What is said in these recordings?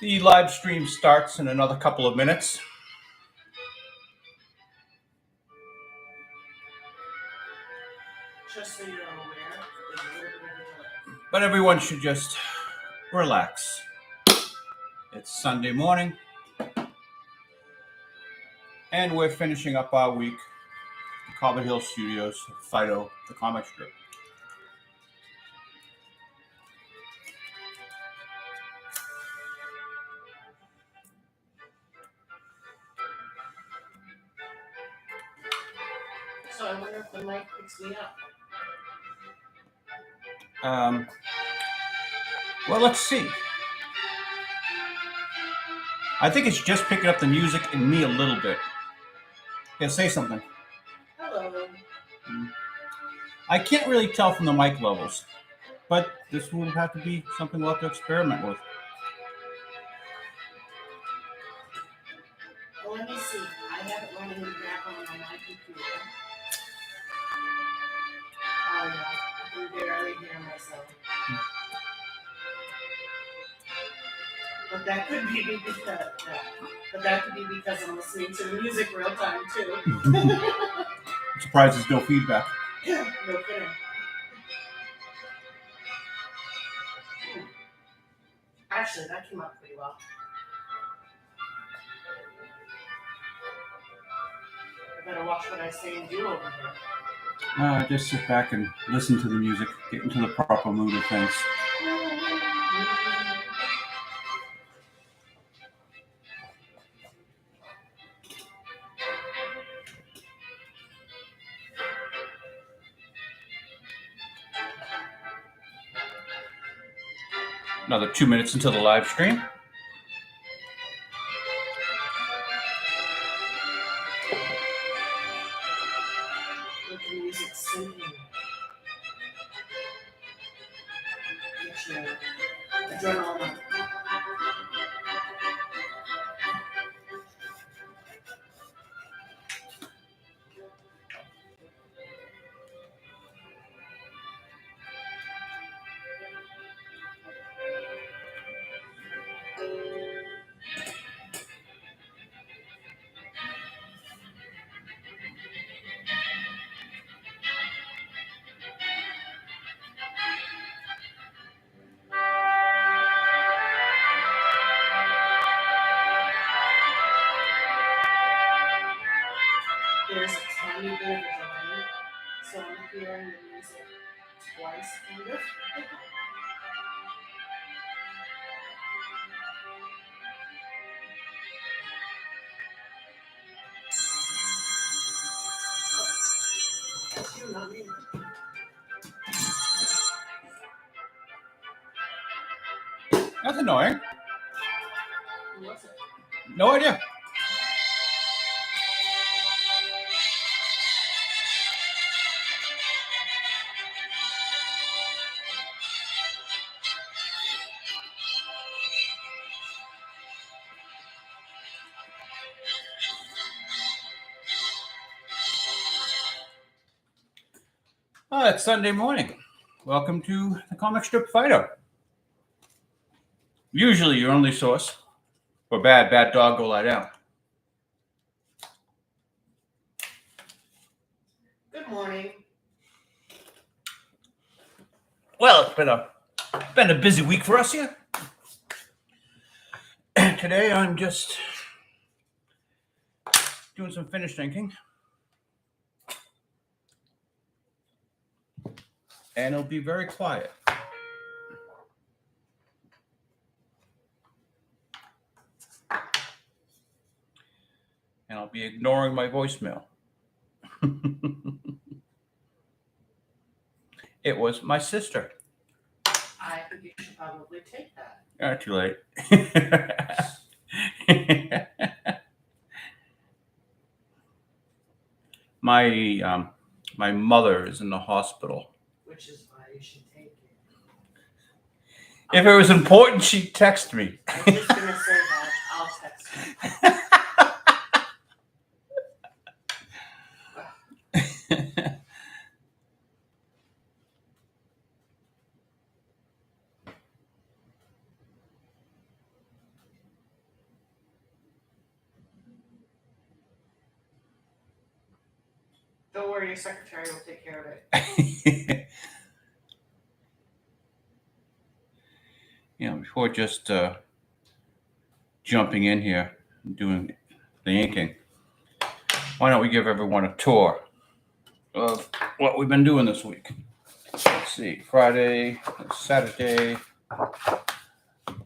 The live stream starts in another couple of minutes. Just so you're aware, there's a little bit of a delay. But everyone should just relax. It's Sunday morning, and we're finishing up our week at Cobble Hill Studios, Phydeaux the Comicstrip. So I wonder if the mic picks me up. Well, let's see. I think it's just picking up the music and me a little bit. Yeah, say something. Hello. I can't really tell from the mic levels, but this will have to be something we'll have to experiment with. Well, let me see. I have it running in the background on my computer. Oh, yeah. I can barely hear myself. But that could be because I'm listening to the music real time too. I'm surprised there's no feedback. No kidding. Actually, that came out pretty well. I better watch what I say and do over here. Just sit back and listen to the music, get into the proper mood of things. Another 2 minutes until the live stream. Let the music sink in. Get your adrenaline up. There's a tiny bit of a delay, so I'm hearing the music twice, kind of. That's you, not me. That's annoying. Who was it? No idea. It's Sunday morning. Welcome to the comic strip Phydeaux. Usually your only source for bad dog, go lie down. Good morning. Well, it's been a busy week for us here. Today I'm just doing some finish thinking. And it'll be very quiet. And I'll be ignoring my voicemail. It was my sister. I think you should probably take that. Too late. My mother is in the hospital. Which is why you should take it. If it was important, she'd text me. I was just going to say that. I'll text you. Don't worry, your secretary will take care of it. Before just jumping in here and doing the inking, why don't we give everyone a tour of what we've been doing this week? Let's see, Friday, Saturday.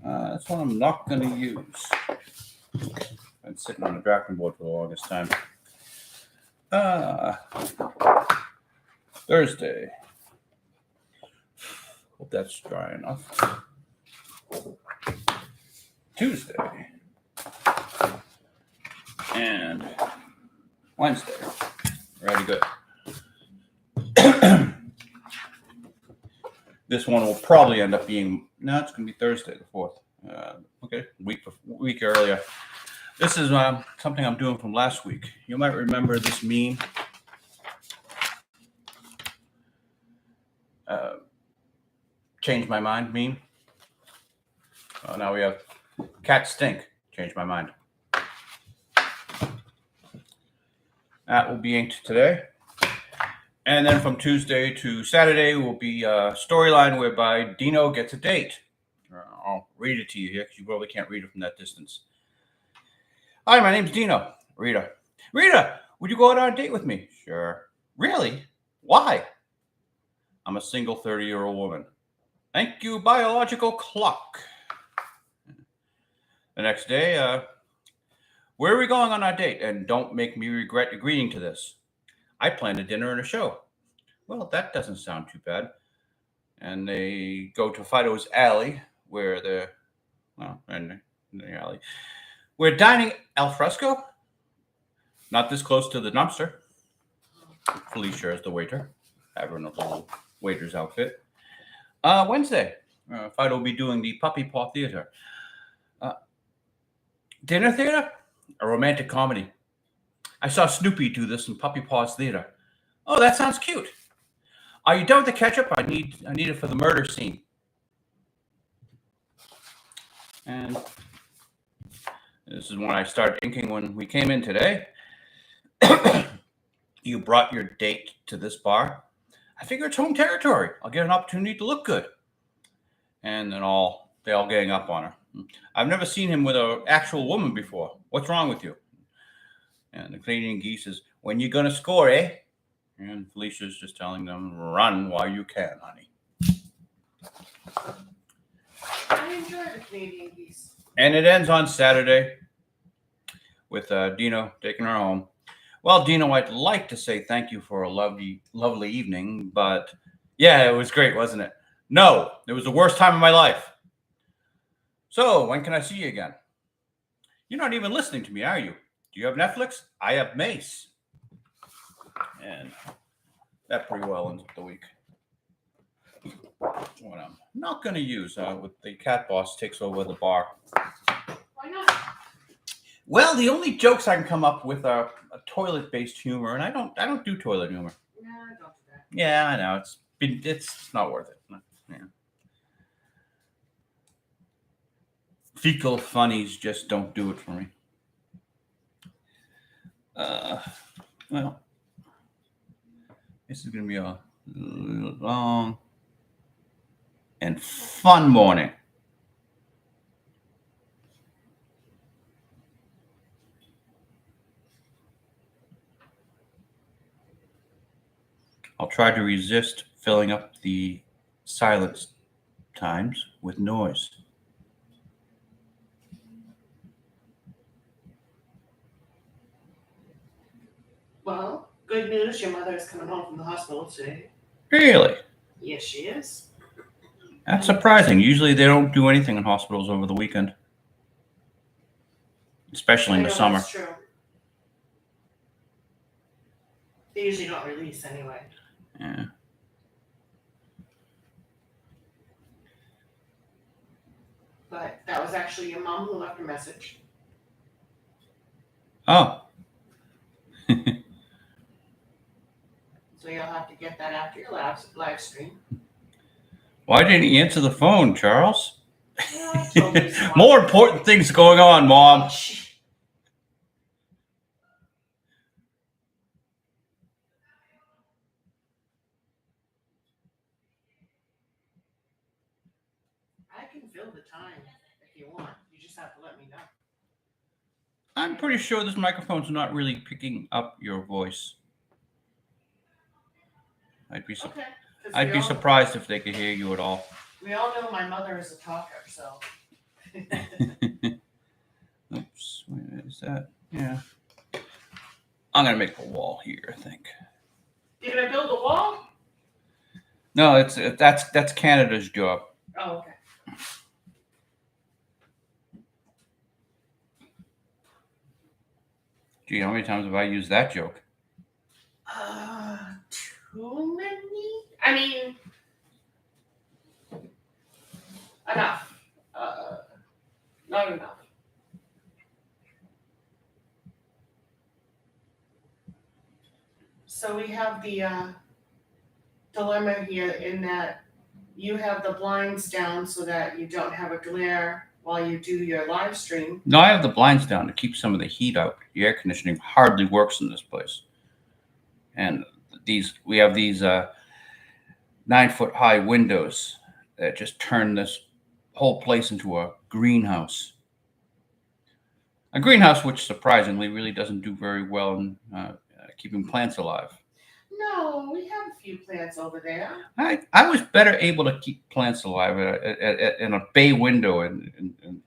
That's one I'm not going to use. Been sitting on the drafting board for the longest time. Thursday. Hope that's dry enough. Tuesday. And Wednesday. Ready, good. This one will probably end up being, no, it's going to be Thursday the 4th. Okay, week earlier. This is something I'm doing from last week. You might remember this meme. Change my mind meme. Now we have cat stink. Change my mind. That will be inked today. And then from Tuesday to Saturday will be a storyline whereby Dino gets a date. I'll read it to you here because you probably can't read it from that distance. Hi, my name's Dino. Rita. Rita, would you go out on a date with me? Sure. Really? Why? I'm a single 30-year-old woman. Thank you, biological clock. The next day, where are we going on our date? And don't make me regret agreeing to this. I planned a dinner and a show. Well, that doesn't sound too bad. And they go to Phydeaux's alley, where they're, in the alley. We're dining al fresco. Not this close to the dumpster. Felicia is the waiter, having a little waiter's outfit. Wednesday, Phydeaux will be doing the Puppy Paw Theater. Dinner theater? A romantic comedy. I saw Snoopy do this in Puppy Paw's Theater. Oh, that sounds cute. Are you done with the ketchup? I need it for the murder scene. And this is when I started inking when we came in today. You brought your date to this bar. I figure it's home territory. I'll get an opportunity to look good. And then they all gang up on her. I've never seen him with an actual woman before. What's wrong with you? And the Canadian geese is, when you gonna score, eh? And Felicia's just telling them, run while you can, honey. I enjoy the Canadian geese. And it ends on Saturday with Dino taking her home. Well, Dino, I'd like to say thank you for a lovely, lovely evening, but yeah, it was great, wasn't it? No, it was the worst time of my life. So, when can I see you again? You're not even listening to me, are you? Do you have Netflix? I have Mace. And that pretty well ends up the week. What I'm not going to use with the cat boss takes over the bar. Why not? Well, the only jokes I can come up with are a toilet-based humor, and I don't do toilet humor. No, I don't do that. Yeah, I know it's not worth it. Yeah. Fecal funnies just don't do it for me. Well, this is going to be a long and fun morning. I'll try to resist filling up the silence times with noise. Well, good news, your mother is coming home from the hospital today. Really? Yes, she is. That's surprising. Usually they don't do anything in hospitals over the weekend, especially in the summer. That's true. They usually don't release anyway. Yeah. But that was actually your mom who left a message. Oh. So you'll have to get that after your live stream. Why didn't you answer the phone, Charles? Yeah, totally More important things going on, Mom. can fill the time if you want. You just have to let me know. I'm pretty sure this microphone's not really picking up your voice. I'd be Okay. 'cause I'd we be all- surprised if they could hear you at all. We all know my mother is a talker, so. Oops, where is that? Yeah. I'm gonna make a wall here, I think. You're gonna build a wall? No, that's Canada's job. Oh, okay. Gee, how many times have I used that joke? Too many? I mean, enough. Not enough. So we have the dilemma here in that you have the blinds down so that you don't have a glare while you do your live stream. No, I have the blinds down to keep some of the heat out. The air conditioning hardly works in this place. And we have these 9-foot high windows that just turn this whole place into a greenhouse. A greenhouse which surprisingly really doesn't do very well in keeping plants alive. No, we have a few plants over there. I was better able to keep plants alive in a bay window in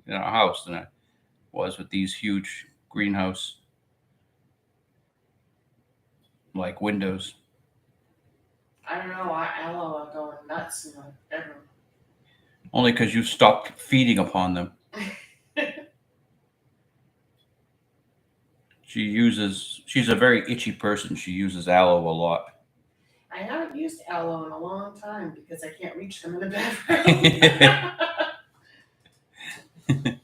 our house than I was with these huge greenhouse like windows. I don't know, aloe are going nuts in the bedroom. Only because you stopped feeding upon them. She's a very itchy person. She uses aloe a lot. I haven't used aloe in a long time because I can't reach them in the bedroom.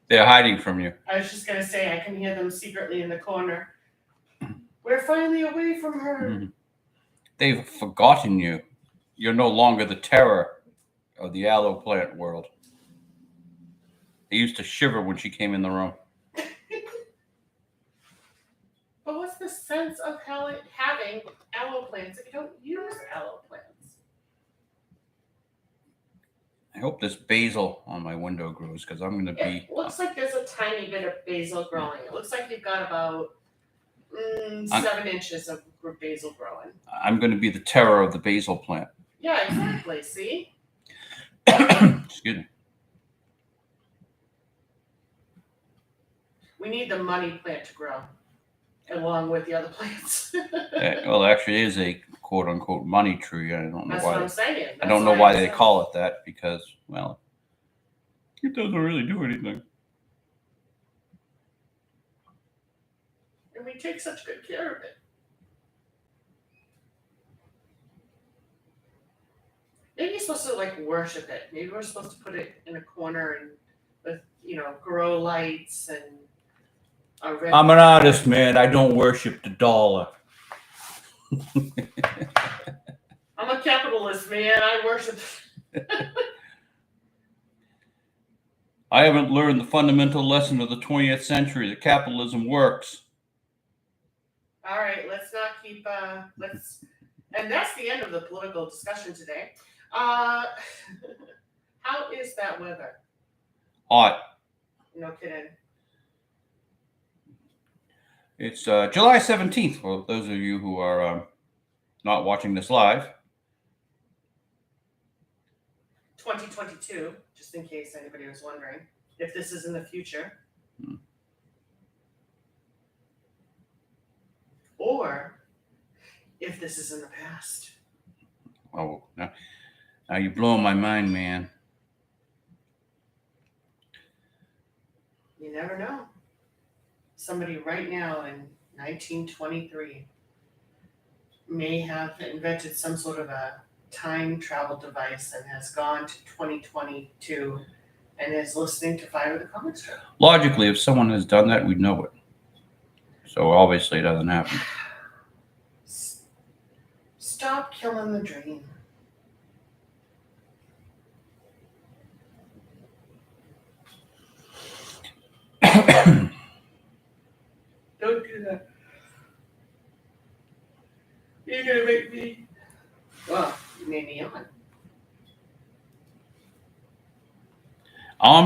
They're hiding from you. I was just going to say, I can hear them secretly in the corner. We're finally away from her. Mm-hmm. They've forgotten you. You're no longer the terror of the aloe plant world. They used to shiver when she came in the room. But what's the sense of having aloe plants if you don't use aloe plants? I hope this basil on my window grows because I'm going to be. It looks like there's a tiny bit of basil growing. It looks like you've got about 7 inches of basil growing. I'm going to be the terror of the basil plant. Yeah, exactly. See? Excuse me. We need the money plant to grow along with the other plants. Well, it actually is a quote unquote money tree. I don't know That's why. what I'm saying. I don't know why they call it that because, well, it doesn't really do anything. And we take such good care of it. Maybe you're supposed to worship it. Maybe we're supposed to put it in a corner and with grow lights and a red. I'm an artist, man. I don't worship the dollar. I'm a capitalist, man. I worship. I haven't learned the fundamental lesson of the 20th century that capitalism works. All right, let's not keep. And that's the end of the political discussion today. How is that weather? Hot. No kidding. It's July 17th. For those of you who are not watching this live. 2022, just in case anybody was wondering if this is in the future. Or if this is in the past. Oh, now you're blowing my mind, man. You never know. Somebody right now in 1923 may have invented some sort of a time travel device and has gone to 2022 and is listening to Phydeaux the Comicstrip. Logically, if someone has done that, we'd know it. So obviously it doesn't happen. Stop killing the dream. Don't do that. You're gonna make me. Well, you made me yawn.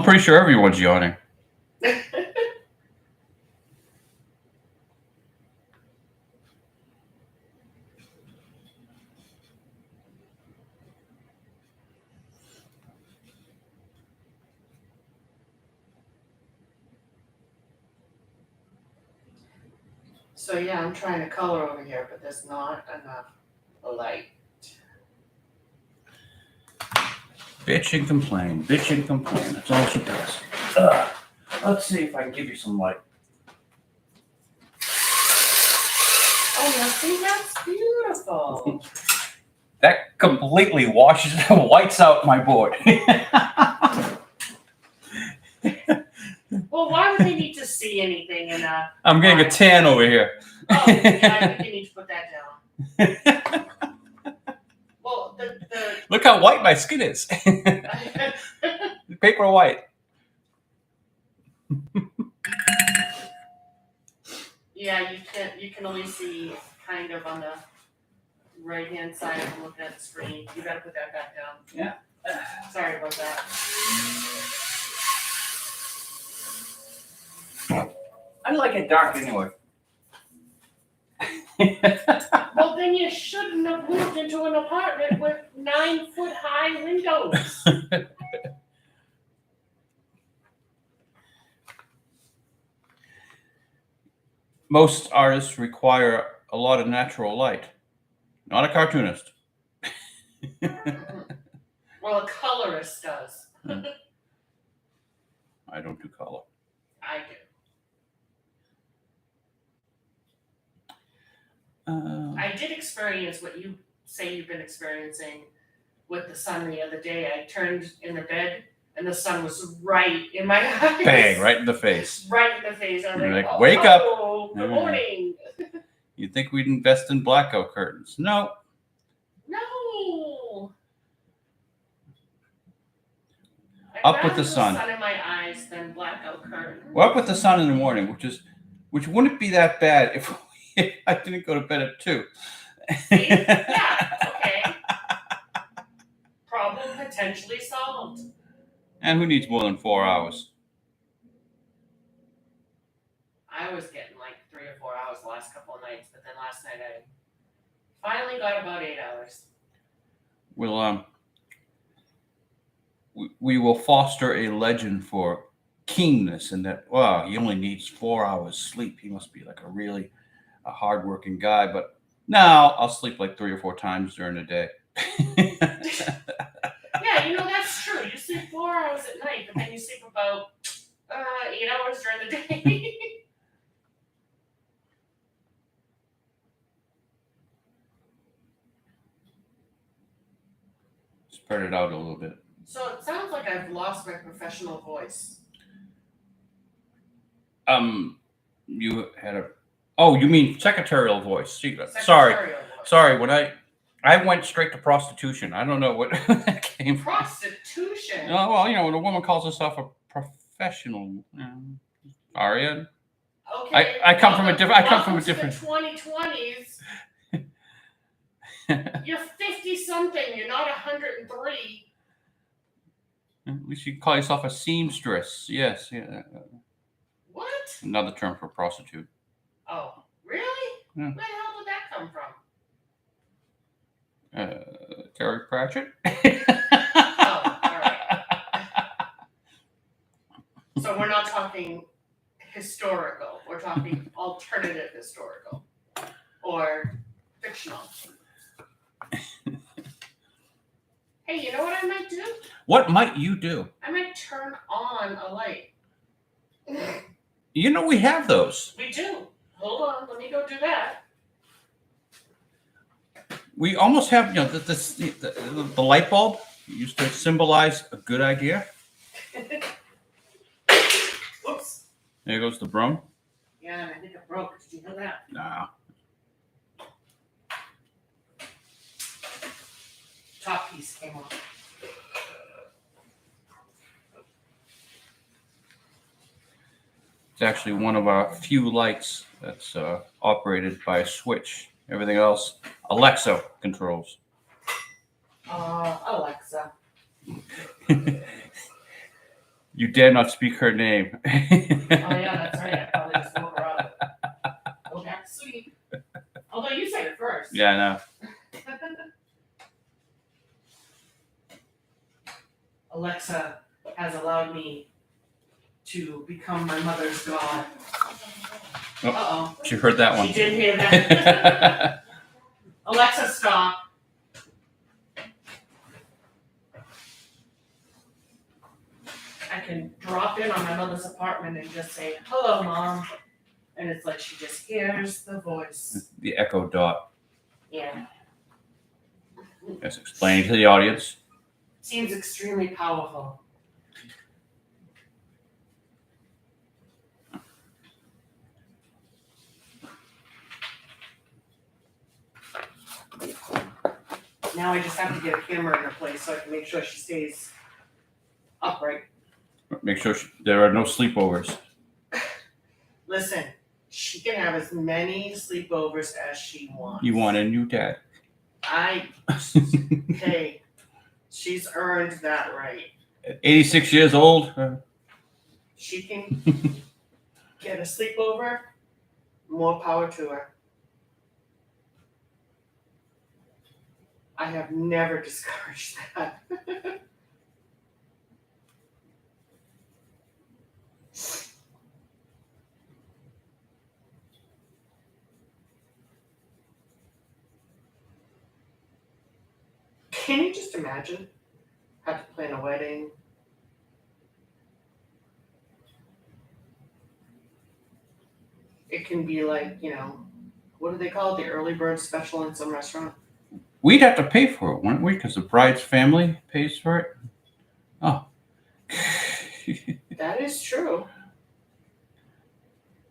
pretty sure everyone's yawning. So yeah, I'm trying to color over here, but there's not enough light. Bitch and complain. Bitch and complain. That's all she does. Ugh. Let's see if I can give you some light. Oh, now see, that's beautiful. That completely whites out my board. Well, why would they need to see anything in a... I'm getting a tan over here. Oh, yeah, I think you need to put that down. Well, the Look how white my skin is. Paper white. Yeah, you can only see kind of on the right-hand side if I'm looking at the screen. You gotta put that back down. Yeah. Sorry about that. I like it dark anyway. Well, then you shouldn't have moved into an apartment with 9-foot-high windows. Most artists require a lot of natural light. Not a cartoonist. Well, a colorist does. I don't do color. I do. I did experience what you say you've been experiencing with the sun the other day. I turned in the bed and the sun was right in my eyes. Bang, right in the face. Right in the face. I was You're like, like, oh, wake up. Good morning. You'd think we'd invest in blackout curtains. No. No. Up with the sun. Sun in my eyes than blackout curtains. We're up with the sun in the morning, which wouldn't be that bad if I didn't go to bed at 2. See? Yeah, okay. Problem potentially solved. And who needs more than 4 hours? I was getting like 3 or 4 hours the last couple of nights, but then last night I finally got about 8 hours. We will foster a legend for keenness, and that he only needs 4 hours sleep. He must be like a hardworking guy. But now I'll sleep like 3 or 4 times during the day. Yeah, that's true. You sleep 4 hours at night, but then you sleep about 8 hours during the day. Spread it out a little bit. So it sounds like I've lost my professional voice. You had you mean secretarial voice. Sorry. When I went straight to prostitution. I don't know what that came from. Prostitution? Oh, well, when a woman calls herself a professional. Sorry. Okay. I come from a different. The 2020s. You're 50-something. You're not 103. At least you call yourself a seamstress. Yes. Yeah. What? Another term for prostitute. Oh, really? Yeah. Where the hell did that come from? Terry Pratchett. Oh, all right. So we're not talking historical. We're talking alternative historical or fictional. Hey, you know what I might do? What might you do? I might turn on a light. We have those. We do. Hold on, let me go do that. We almost have, the light bulb used to symbolize a good idea. Whoops. There goes the broom. Yeah, and I think it broke. Did you know that? Nah. Top piece came off. It's actually one of our few lights that's operated by a switch. Everything else, Alexa controls. Alexa. You dare not speak her name. Oh yeah, that's right. I probably just woke her up. Go back to sleep. Although you said it first. Yeah, I know. Alexa has allowed me to become my mother's god. Oh, Uh-oh. she heard that one. She did hear that. Alexa, stop. I can drop in on my mother's apartment and just say, hello, Mom. And it's like she just hears the voice. The Echo Dot. Yeah. Just explaining to the audience. Seems extremely powerful. Now I just have to get a camera in her place so I can make sure she stays upright. Make sure there are no sleepovers. Listen, she can have as many sleepovers as she wants. You want a new dad. Hey, she's earned that right. At 86 years old. She can get a sleepover, more power to her. I have never discouraged that. Can you just imagine? Have to plan a wedding. It can be like, what do they call it? The early bird special in some restaurant. We'd have to pay for it, wouldn't we? Because the bride's family pays for it. Oh. That is true.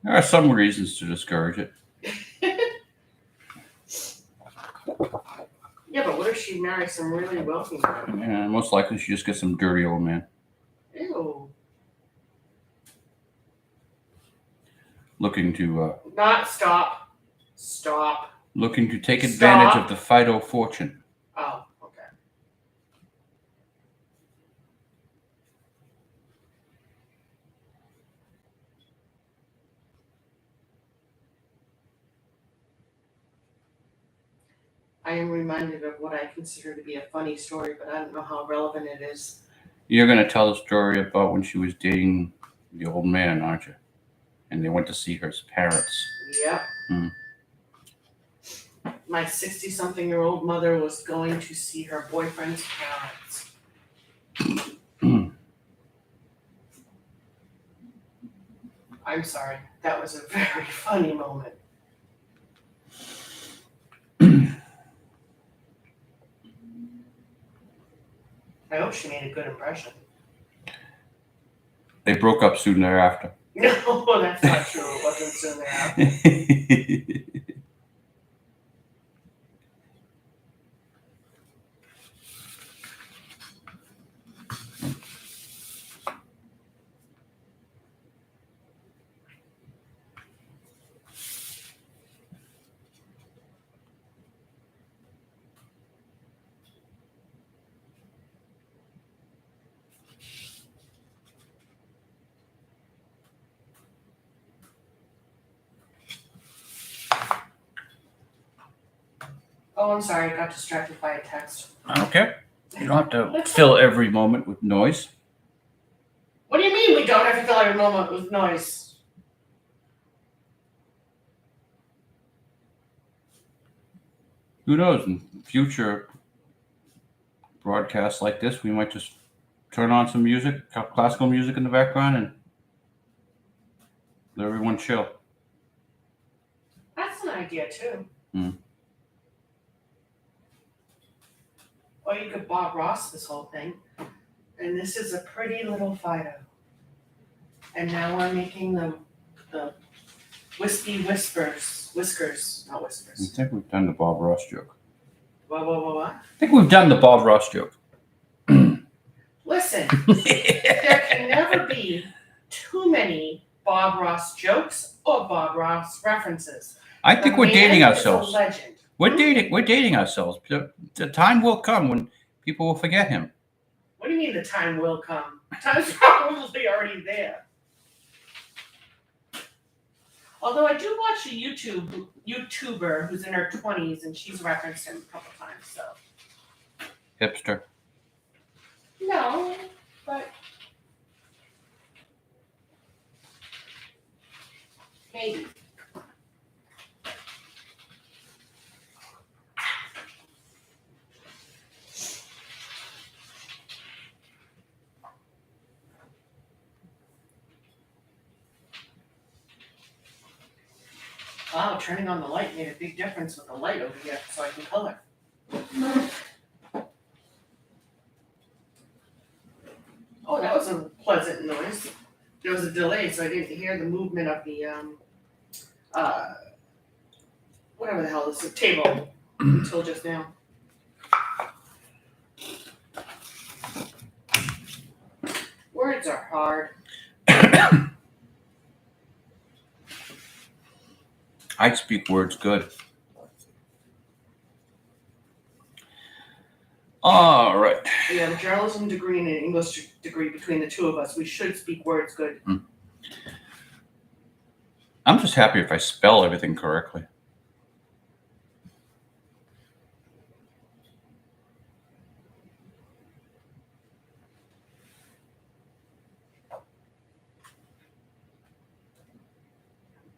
There are some reasons to discourage it. Yeah, but what if she marries some really wealthy man? Yeah, most likely she just gets some dirty old man. Ew. Looking to Stop. looking to take advantage Stop. of the Phydeaux fortune. Oh, okay. I am reminded of what I consider to be a funny story, but I don't know how relevant it is. You're going to tell the story about when she was dating the old man, aren't you? And they went to see her parents. Yep. Hmm. My 60-something-year-old mother was going to see her boyfriend's parents. I'm sorry. That was a very funny moment. I hope she made a good impression. They broke up soon thereafter. No, that's not true. It wasn't soon thereafter. Oh, I'm sorry. I got distracted by a text. Okay. You don't have to fill every moment with noise. What do you mean we don't have to fill every moment with noise? Who knows? In future broadcasts like this, we might just turn on some music, classical music in the background, and let everyone chill. That's an idea, too. Hmm. Or you could Bob Ross this whole thing. And this is a pretty little Phydeaux. And now we're making the wispy whiskers, not I whispers. think we've done the Bob Ross joke. What? I think we've done the Bob Ross joke. Listen, there can never be too many Bob Ross jokes or Bob Ross references. I think we're dating ourselves. Is a legend. We're dating ourselves. The time will come when people will forget him. What do you mean the time will come? Time's probably already there. Although I do watch a YouTuber who's in her 20s, and she's referenced him a couple times. So Hipster. no, but maybe. Wow, turning on the light made a big difference with the light over here, so I can color. Oh, that was a pleasant noise. There was a delay, so I didn't hear the movement of the whatever the hell this is, table until just now. Words are hard. I speak words good. All right. We have a journalism degree and an English degree between the two of us. We should speak words good. I'm just happy if I spell everything correctly.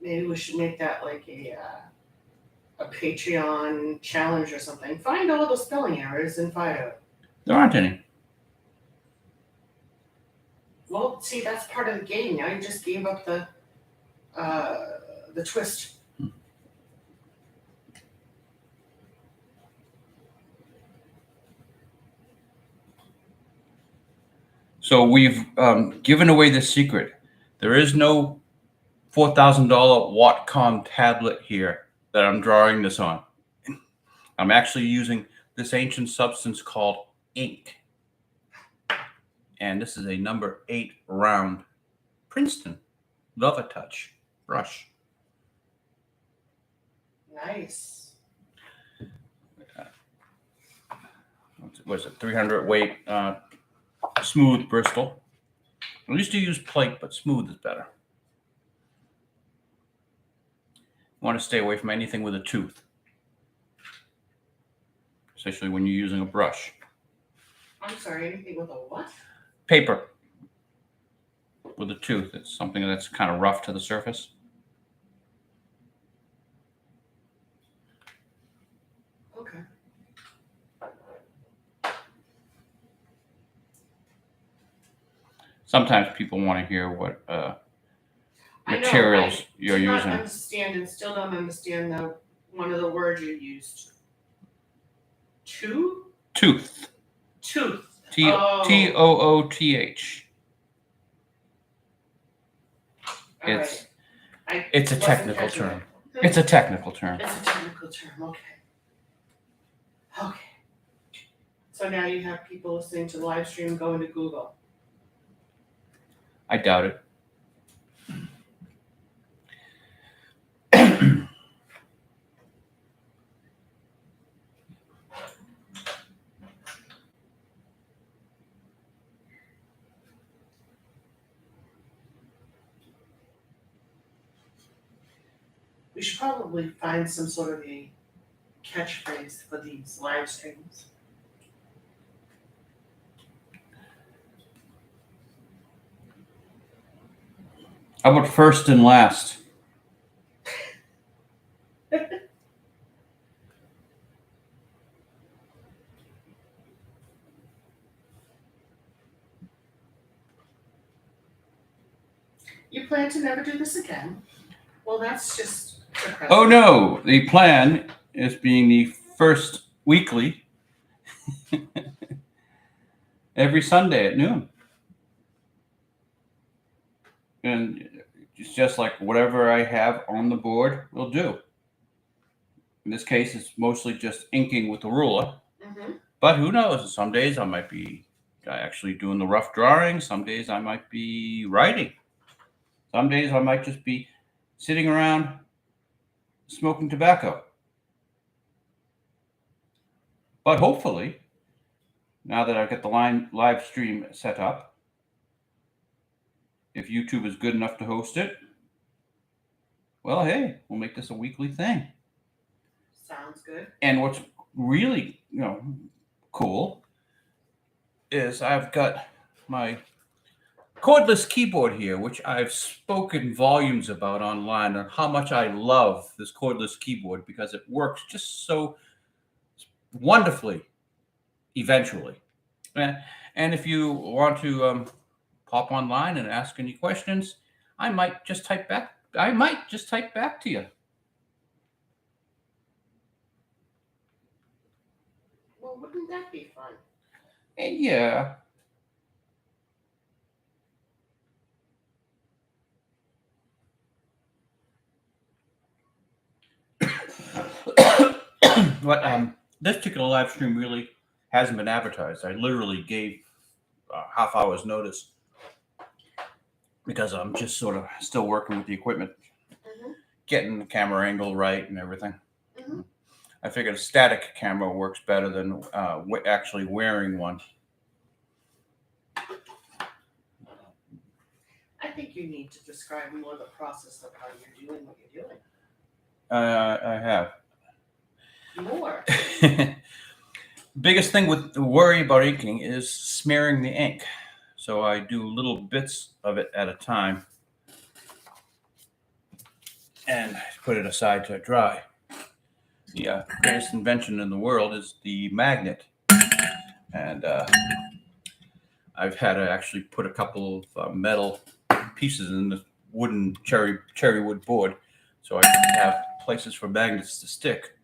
Maybe we should make that like a Patreon challenge or something. Find all the spelling errors in Phydeaux. There aren't any. Well, see, that's part of the game. Now you just gave up the twist. So we've given away the secret. There is no $4,000 Whatcom tablet here that I'm drawing this on. I'm actually using this ancient substance called ink. And this is a number 8 round Princeton Love-A-Touch brush. Nice. What is it? 300 weight smooth Bristol. I used to use plate, but smooth is better. You want to stay away from anything with a tooth, especially when you're using a brush. I'm sorry, anything with a what? Paper with a tooth. It's something that's kind of rough to the surface. Okay. Sometimes people want to hear what materials you're using. I understand and still don't understand one of the words you used. Tooth. Tooth. T-O-O-T-H. It's a technical term. It's a technical term. It's a technical term. Okay. Okay. So now you have people listening to the live stream going to Google. I doubt it. We should probably find some sort of a catchphrase for these live streams. How about first and last? You plan to never do this again? Well, that's just depressing. Oh no, the plan is being the first weekly every Sunday at noon. And it's just like whatever I have on the board will do. In this case, it's mostly just inking with the ruler. Mm-hmm. But who knows? Some days I might be actually doing the rough drawing. Some days I might be writing. Some days I might just be sitting around smoking tobacco. But hopefully, now that I've got the live stream set up, If YouTube is good enough to host it, well, hey, we'll make this a weekly thing. Sounds good. And what's really, cool is I've got my cordless keyboard here, which I've spoken volumes about online on how much I love this cordless keyboard because it works just so wonderfully eventually. And if you want to pop online and ask any questions, I might just type back. I might just type back to you. Well, wouldn't that be fun? Yeah. But this particular live stream really hasn't been advertised. I literally gave half hour's notice because I'm just sort of still working with the equipment, getting the camera angle right and everything. I figured a static camera works better than actually wearing one. I think you need to describe more the process of how you're doing what you're doing. I have. More. Biggest thing with the worry about inking is smearing the ink. So I do little bits of it at a time and put it aside to dry. The greatest invention in the world is the magnet. And I've had to actually put a couple of metal pieces in the wooden cherry wood board so I can have places for magnets to stick.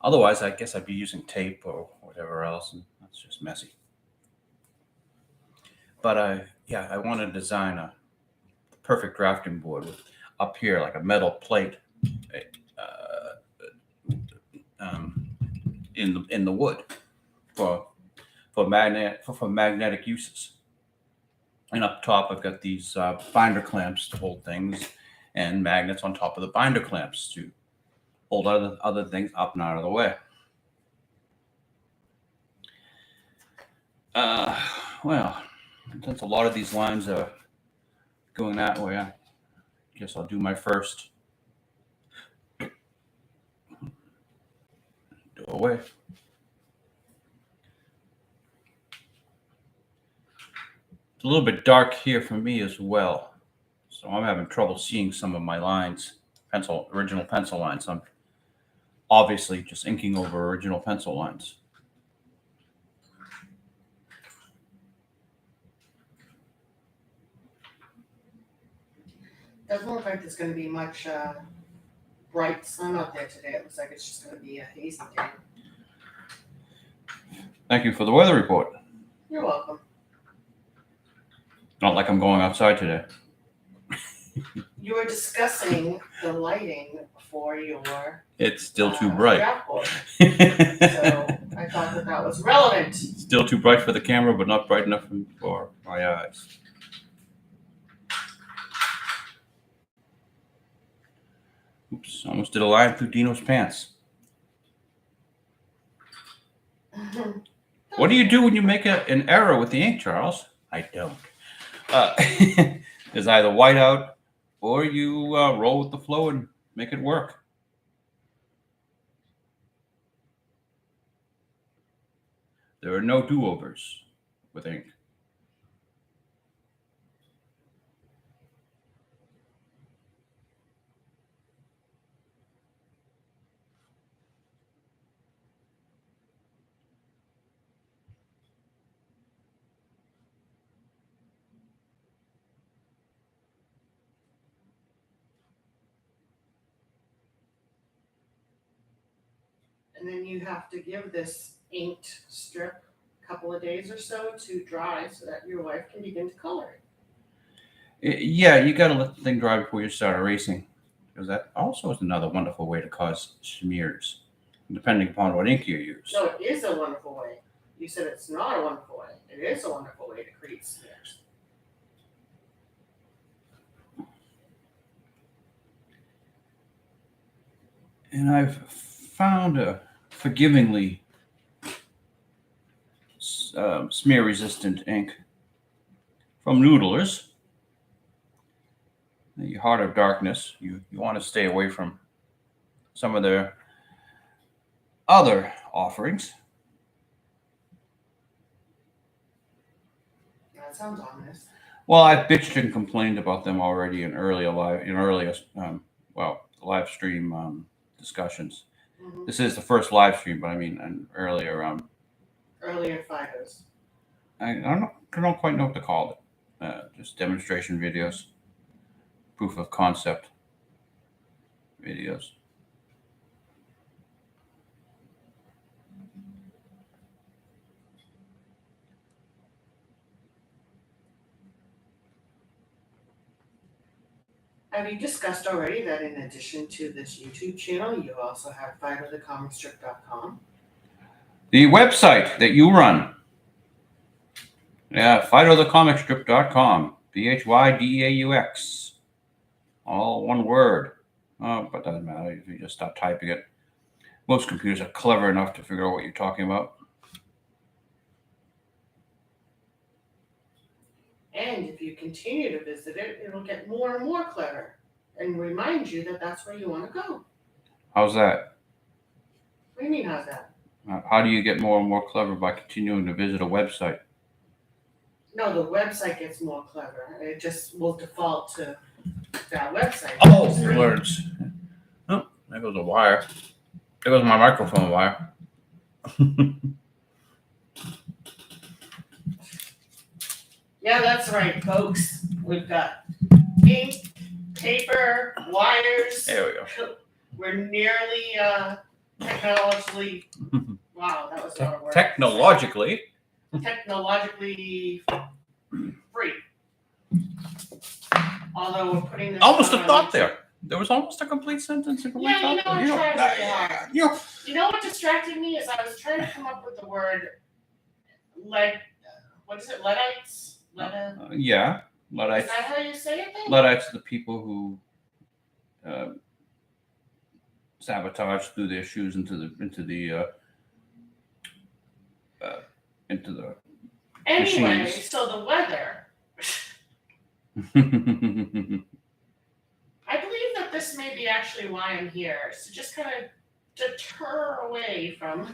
Otherwise, I guess I'd be using tape or whatever else, and that's just messy. But I want to design a perfect drafting board with up here like a metal plate in the wood for magnetic uses. And up top, I've got these binder clamps to hold things, and magnets on top of the binder clamps to hold other things up and out of the way. Well, since a lot of these lines are going that way, I guess I'll do my first. Do away. It's a little bit dark here for me as well, so I'm having trouble seeing some of my lines, original pencil lines. I'm obviously just inking over original pencil lines. Doesn't look like there's going to be much bright sun out there today. It looks like it's just going to be a hazy day. Thank you for the weather report. You're welcome. Not like I'm going outside today. You were discussing the lighting for your It's still too bright. draft board. So I thought that was relevant. Still too bright for the camera, but not bright enough for my eyes. Oops, almost did a line through Dino's pants. What do you do when you make an error with the ink, Charles? I don't. There's either whiteout or you roll with the flow and make it work. There are no do-overs with ink. And then you have to give this inked strip a couple of days or so to dry so that your wife can begin to color it. Yeah, you got to let the thing dry before you start erasing, because that also is another wonderful way to cause smears, depending upon what ink you use. No, it is a wonderful way. You said it's not a wonderful way. It is a wonderful way to create smears. And I've found a forgivingly smear-resistant ink from noodlers. The Heart of Darkness. You want to stay away from some of their other offerings. That sounds ominous. Well, I've bitched and complained about them already in earlier live stream discussions. Mm-hmm. This is the first live stream, but I mean, and earlier Earlier Phydeaux. I don't quite know what to call it. Just demonstration videos, proof of concept videos. Have you discussed already that in addition to this YouTube channel, you also have Phydeaux.com? The website that you run. Yeah, Phydeauxthecomicstrip.com. PHYDAUX. All one word. Oh, but doesn't matter if you just start typing it. Most computers are clever enough to figure out what you're talking about. And if you continue to visit it, it'll get more and more clever and remind you that that's where you want to go. How's that? What do you mean, how's that? How do you get more and more clever by continuing to visit a website? No, the website gets more clever. It just will default to that website. Oh, words. Oh, there goes a wire. There goes my microphone wire. Yeah, that's right, folks. We've got ink, paper, wires. There we go. We're nearly technologically. Wow, that was a lot of work. Technologically free. Although we're putting this. Almost a thought there. There was almost a complete sentence. Yeah, I tried really hard. You know what distracted me is I was trying to come up with the word lead. What is it? Luddites? Yeah, Luddites. Is that how you say it then? Luddites are the people who sabotage through their shoes into the Anyway, machines. so the weather. I believe that this may be actually why I'm here. So just kind of deter away from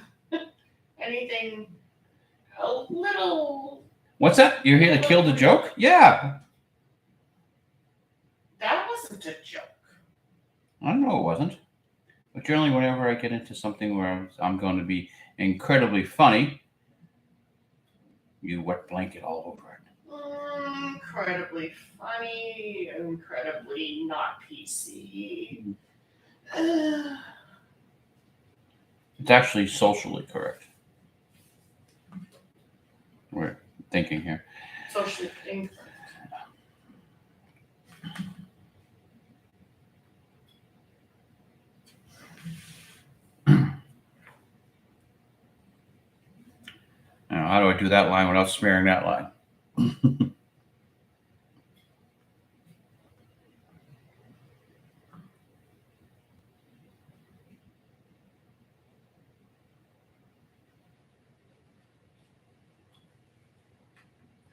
anything a little. What's that? You're here to kill the joke? Yeah. That wasn't a joke. I know it wasn't. But generally, whenever I get into something where I'm going to be incredibly funny, you wet blanket all over it. Incredibly funny, incredibly not PC. It's actually socially correct. We're thinking here. Socially incorrect. Now, how do I do that line without smearing that line?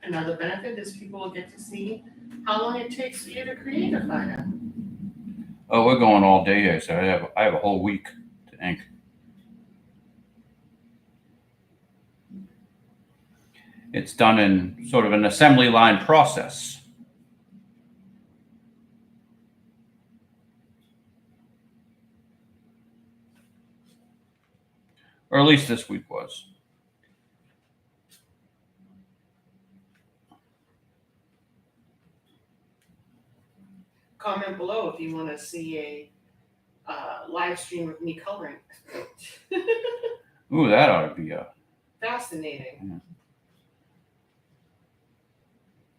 Another benefit is people will get to see how long it takes for you to create a Phydeaux. Oh, we're going all day here, so I have a whole week to ink. It's done in sort of an assembly line process. Or at least this week was. Comment below if you want to see a live stream of me coloring. Ooh, that ought to be fascinating. Yeah.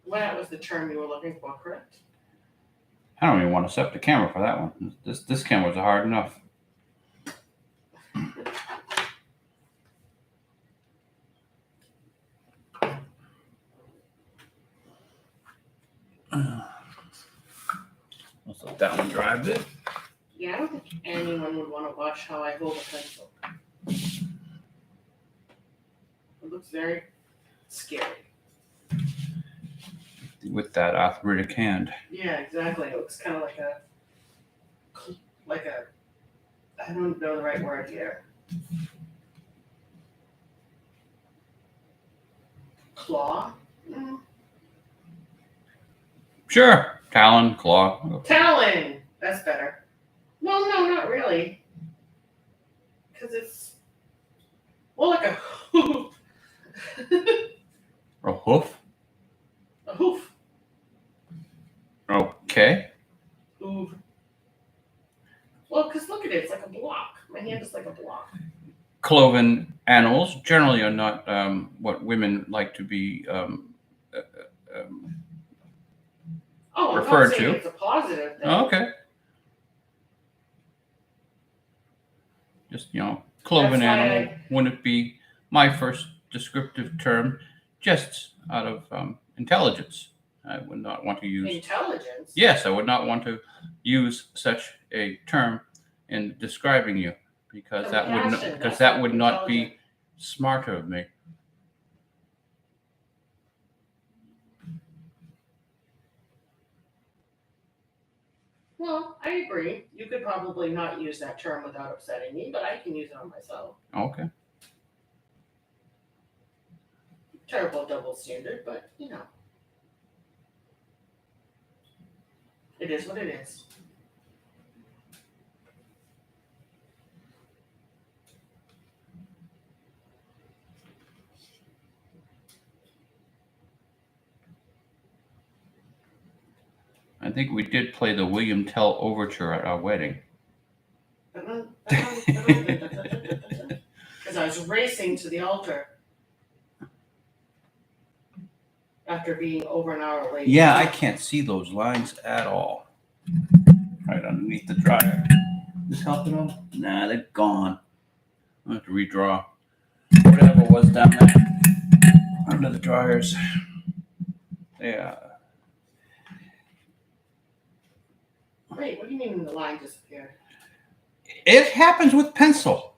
Well, that was the term you were looking for, correct? I don't even want to set up the camera for that one. This cameras are hard enough. Let's let that one dry a bit. Yeah, I don't think anyone would want to watch how I hold a pencil. It looks very scary. with that arthritic hand. Yeah, exactly. It looks kind of like a, I don't know the right word here. Claw? Mm. Sure, talon, claw. Talon! That's better. Well, no, not really. Because it's more like a hoof. A hoof. A hoof. Okay. Hoof. Well, because look at it. It's like a block. My hand is like a block. Cloven animals generally are not what women like to be Oh, I'm referred not saying to. it's a positive thing. Oh, okay. Just, cloven That's why animal wouldn't be my first descriptive term, just out of intelligence. I would not want to use. Intelligence? Yes, I would not want to use such a term in describing you, because that would not be smart of me. Well, I agree. You could probably not use that term without upsetting me, but I can use it on myself. Okay. Terrible double standard, but it is what it is. I think we did play the William Tell Overture at our wedding. Because I was racing to the altar after being over an hour late. Yeah, I can't see those lines at all. Right underneath the dryer. This help at all? Nah, they're gone. I'll have to redraw whatever was down there under the dryers. Yeah. Wait, what do you mean the line disappeared? It happens with pencil.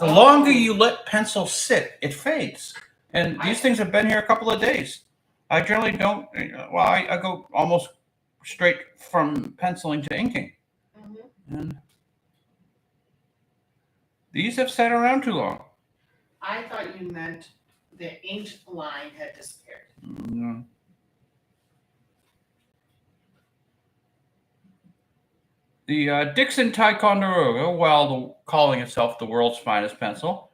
The longer you let pencil sit, it fades. And these things have been here a couple of days. I generally don't. Well, I go almost straight from penciling to inking. Mm-hmm. And these have sat around too long. I thought you meant the ink line had disappeared. No. The Dixon Ticonderoga, while calling itself the world's finest pencil,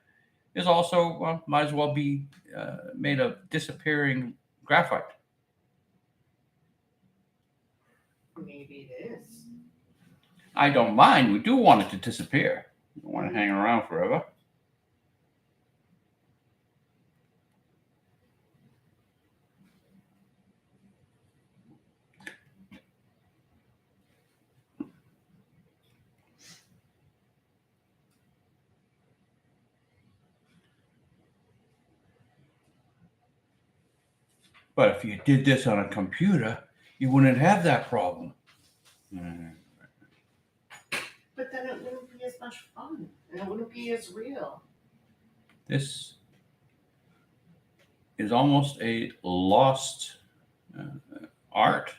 is also might as well be made of disappearing graphite. Maybe it is. I don't mind. We do want it to disappear. We don't want to hang around forever. But if you did this on a computer, you wouldn't have that problem. But then it wouldn't be as much fun, and it wouldn't be as real. This is almost a lost art.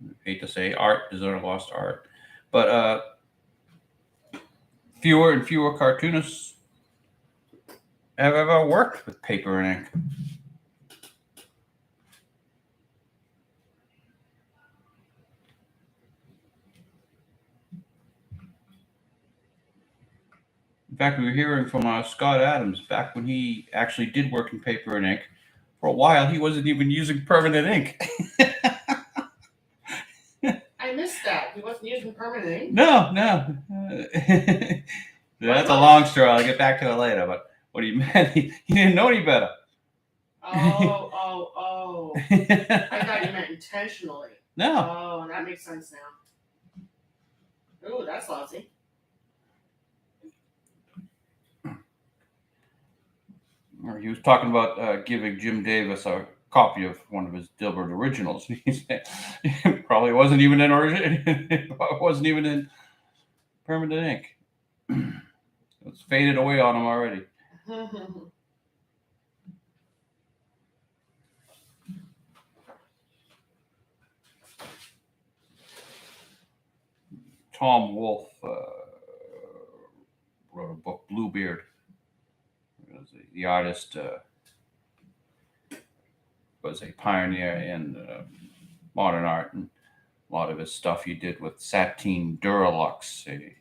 I hate to say art is a lost art, but fewer and fewer cartoonists have ever worked with paper and ink. In fact, we were hearing from Scott Adams back when he actually did work in paper and ink. For a while, he wasn't even using permanent ink. I missed that. He wasn't using permanent ink? No. That's a long story. I'll get back to it later. But what he meant, he didn't know any better. Oh. I thought you meant intentionally. No. Oh, that makes sense now. Ooh, that's lousy. He was talking about giving Jim Davis a copy of one of his Dilbert originals. He said it probably wasn't even in it wasn't even in permanent ink. It's faded away on him already. Tom Wolfe wrote a book, Bluebeard. The artist was a pioneer in modern art, and a lot of his stuff he did with Sateen Duralux, a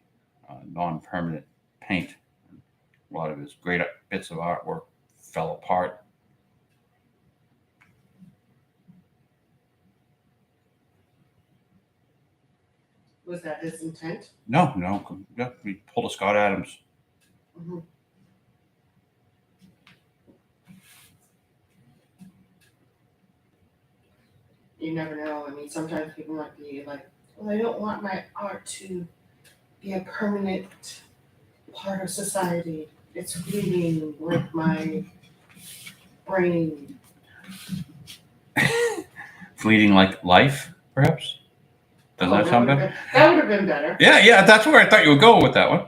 non-permanent paint. A lot of his great bits of artwork fell apart. Was that his intent? No, we pulled a Scott Adams. Mm-hmm. You never know. I mean, sometimes people might be like, well, I don't want my art to be a permanent part of society. It's fleeting like my brain. Fleeting like life, perhaps? Does that sound better? That would have been better. Yeah, that's where I thought you were going with that one.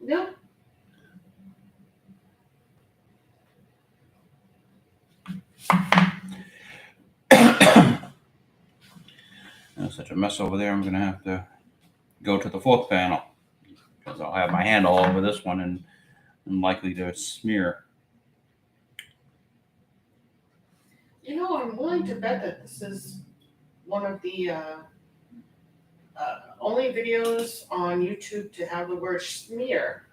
No. There's such a mess over there, I'm going to have to go to the fourth panel, because I'll have my hand all over this one and I'm likely to smear. You know, I'm willing to bet that this is one of the only videos on YouTube to have the word smear.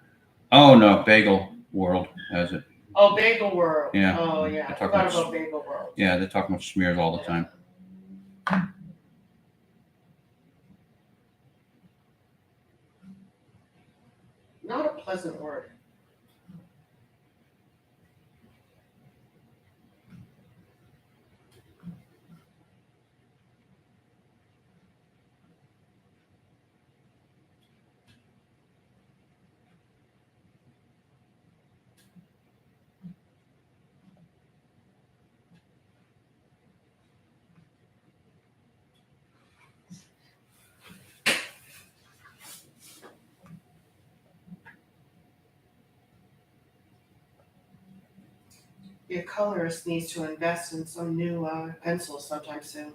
Oh no, Bagel World has it. Oh, Bagel World. Yeah. Oh yeah, I forgot about Bagel World. Yeah, they talk about smears all the time. Not a pleasant word. Your colorist needs to invest in some new pencils sometime soon.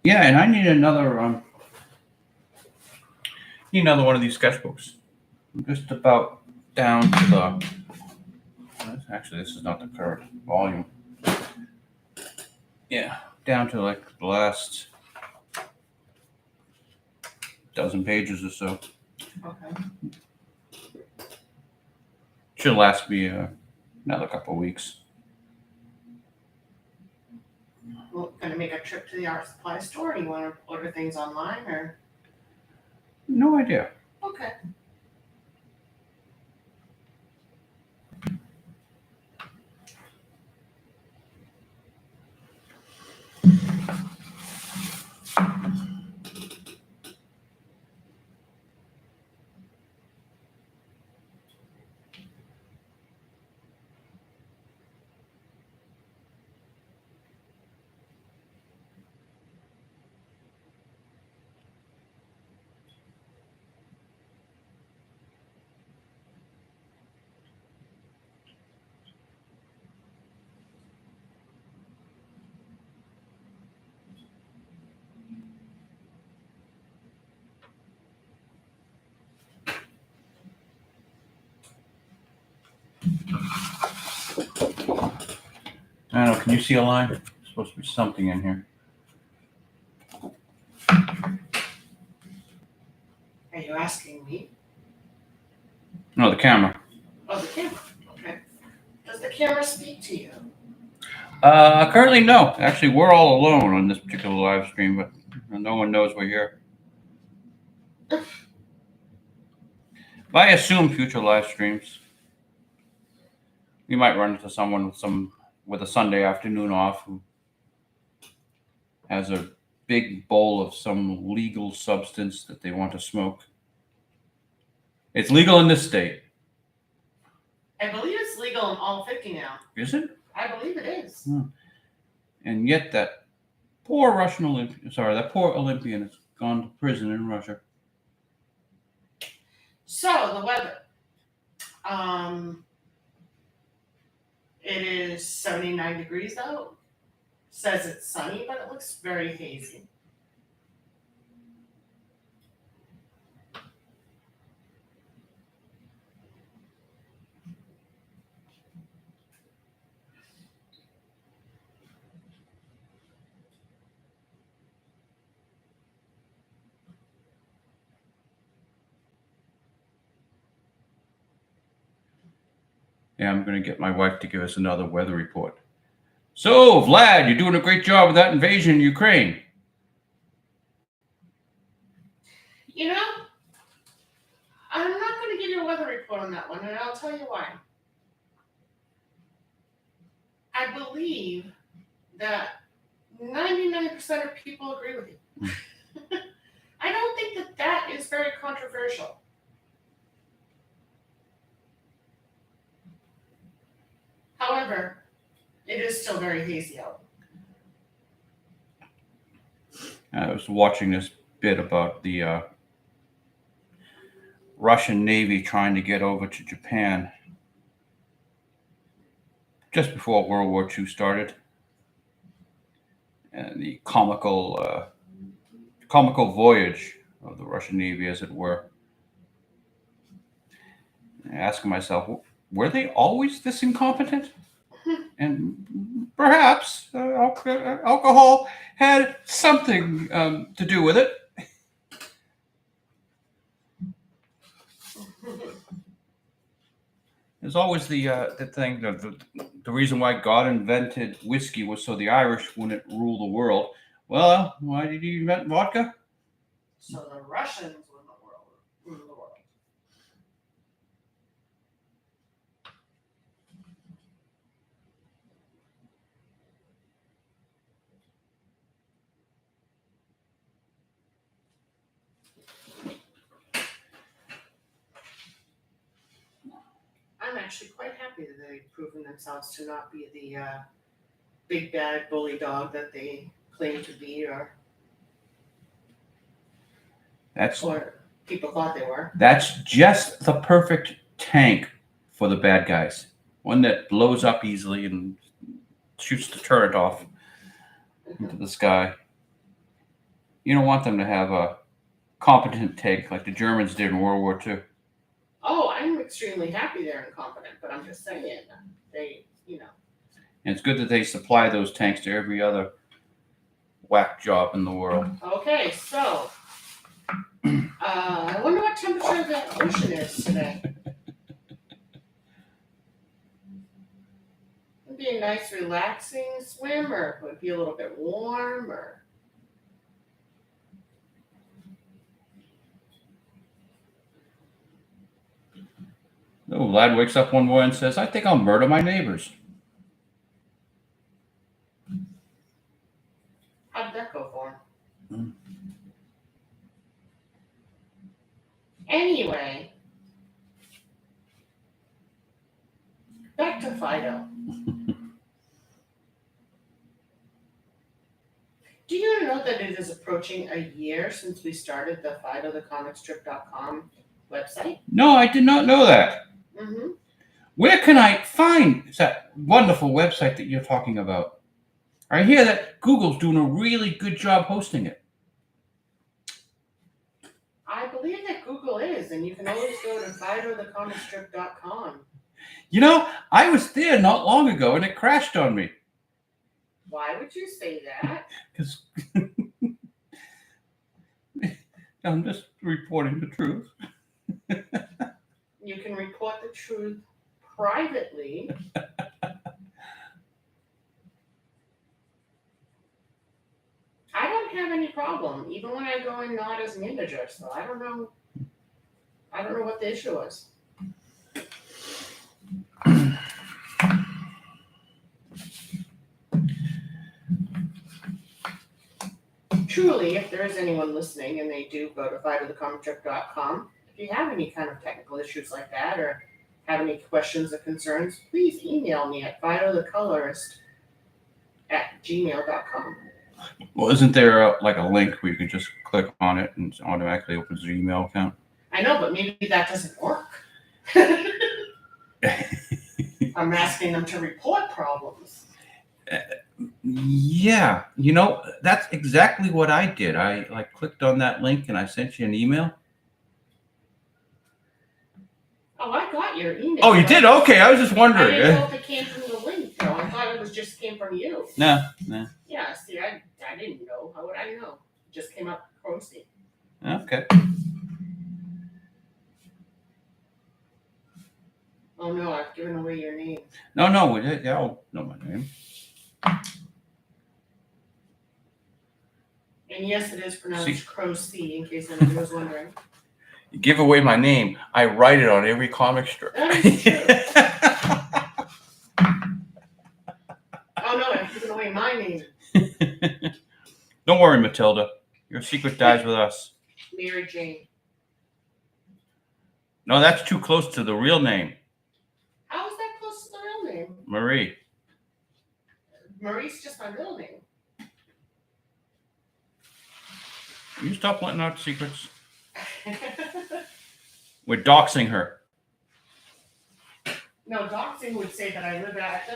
Yeah, and I need another one of these sketchbooks. I'm just about down to the. Actually, this is not the current volume. Yeah, down to like the last dozen pages or so. Okay. Should last me another couple of weeks. Well, gonna make a trip to the art supply store? You want to order things online or? No idea. Okay. I don't know. Can you see a line? There's supposed to be something in here. Are you asking me? No, the camera. Oh, the camera. Okay. Does the camera speak to you? Currently, no. Actually, we're all alone on this particular live stream, but no one knows we're here. But I assume future live streams, we might run into someone with a Sunday afternoon off who has a big bowl of some legal substance that they want to smoke. It's legal in this state. I believe it's legal in all 50 now. Is it? I believe it is. And yet that poor Olympian has gone to prison in Russia. So the weather. It is 79 degrees out. Says it's sunny, but it looks very hazy. Yeah, I'm going to get my wife to give us another weather report. So, Vlad, you're doing a great job with that invasion in Ukraine. You know, I'm not going to give you a weather report on that one, and I'll tell you why. I believe that 99% of people agree with you. I don't think that that is very controversial. However, it is still very hazy out. I was watching this bit about the Russian Navy trying to get over to Japan just before World War II started, and the comical voyage of the Russian Navy, as it were. And asking myself, were they always this incompetent? And perhaps alcohol had something to do with it. There's always the thing, the reason why God invented whiskey was so the Irish wouldn't rule the world. Well, why did he invent vodka? So the Russians rule the world. I'm actually quite happy that they've proven themselves to not be the big bad bully dog that they claim to be, or people thought they were. That's just the perfect tank for the bad guys. One that blows up easily and shoots the turret off into the sky. You don't want them to have a competent tank like the Germans did in World War II. Oh, I'm extremely happy they're incompetent, but I'm just saying they, And it's good that they supply those tanks to every other whack job in the world. Okay, so I wonder what temperature the ocean is today. It'd be a nice, relaxing swim, or it would be a little bit warm, or. Oh, lad wakes up one morning and says, I think I'll murder my neighbors. How did that go for him? Anyway, back to Phydeaux. Do you know that it is approaching a year since we started the Phydeaux website? No, I did not know that. Mm-hmm. Where can I find that wonderful website that you're talking about? I hear that Google's doing a really good job hosting it. I believe that Google is, and you can always go to PhydeauxTheComicstrip.com. You know, I was there not long ago and it crashed on me. Why would you say that? Because I'm just reporting the truth. You can report the truth privately. I don't have any problem, even when I go in not as an integer, so I don't know what the issue was. Truly, if there is anyone listening and they do go to PhydeauxTheComicstrip.com, if you have any kind of technical issues like that or have any questions or concerns, please email me at PhydeauxTheColorist@gmail.com. Well, isn't there like a link where you can just click on it and it automatically opens your email account? I know, but maybe that doesn't work. I'm asking them to report problems. Yeah, you know, that's exactly what I did. I clicked on that link and I sent you an email. Oh, I got your email. Oh, you did? Okay, I was just wondering. I didn't know if it came from the link, though. I thought it just came from you. No. Yeah, see, I didn't know. How would I know? It just came up Crossy. Okay. Oh no, I've given away your name. No, y'all know my name. And yes, it is pronounced See? Crow C, in case anybody was wondering. You give away my name. I write it on every comic strip. That is true. Oh no, I've given away my name. Don't worry, Matilda. Your secret dies with us. Mary Jane. No, that's too close to the real name. How is that close to the real name? Marie. Marie's just my middle name. Will you stop letting out secrets? We're doxing her. No, doxing would say that I live at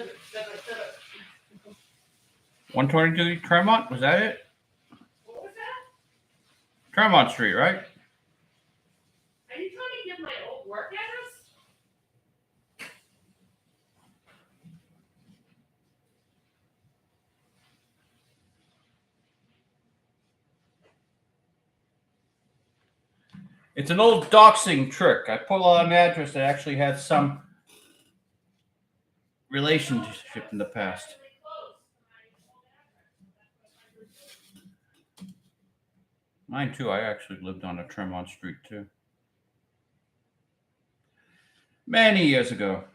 122 Tremont, was that it? What was that? Tremont Street, right? Are you trying to give my old work address? It's an old doxing trick. I put on an address that actually had some relationship in the past. Mine too. I actually lived on a Tremont Street too. Many years ago.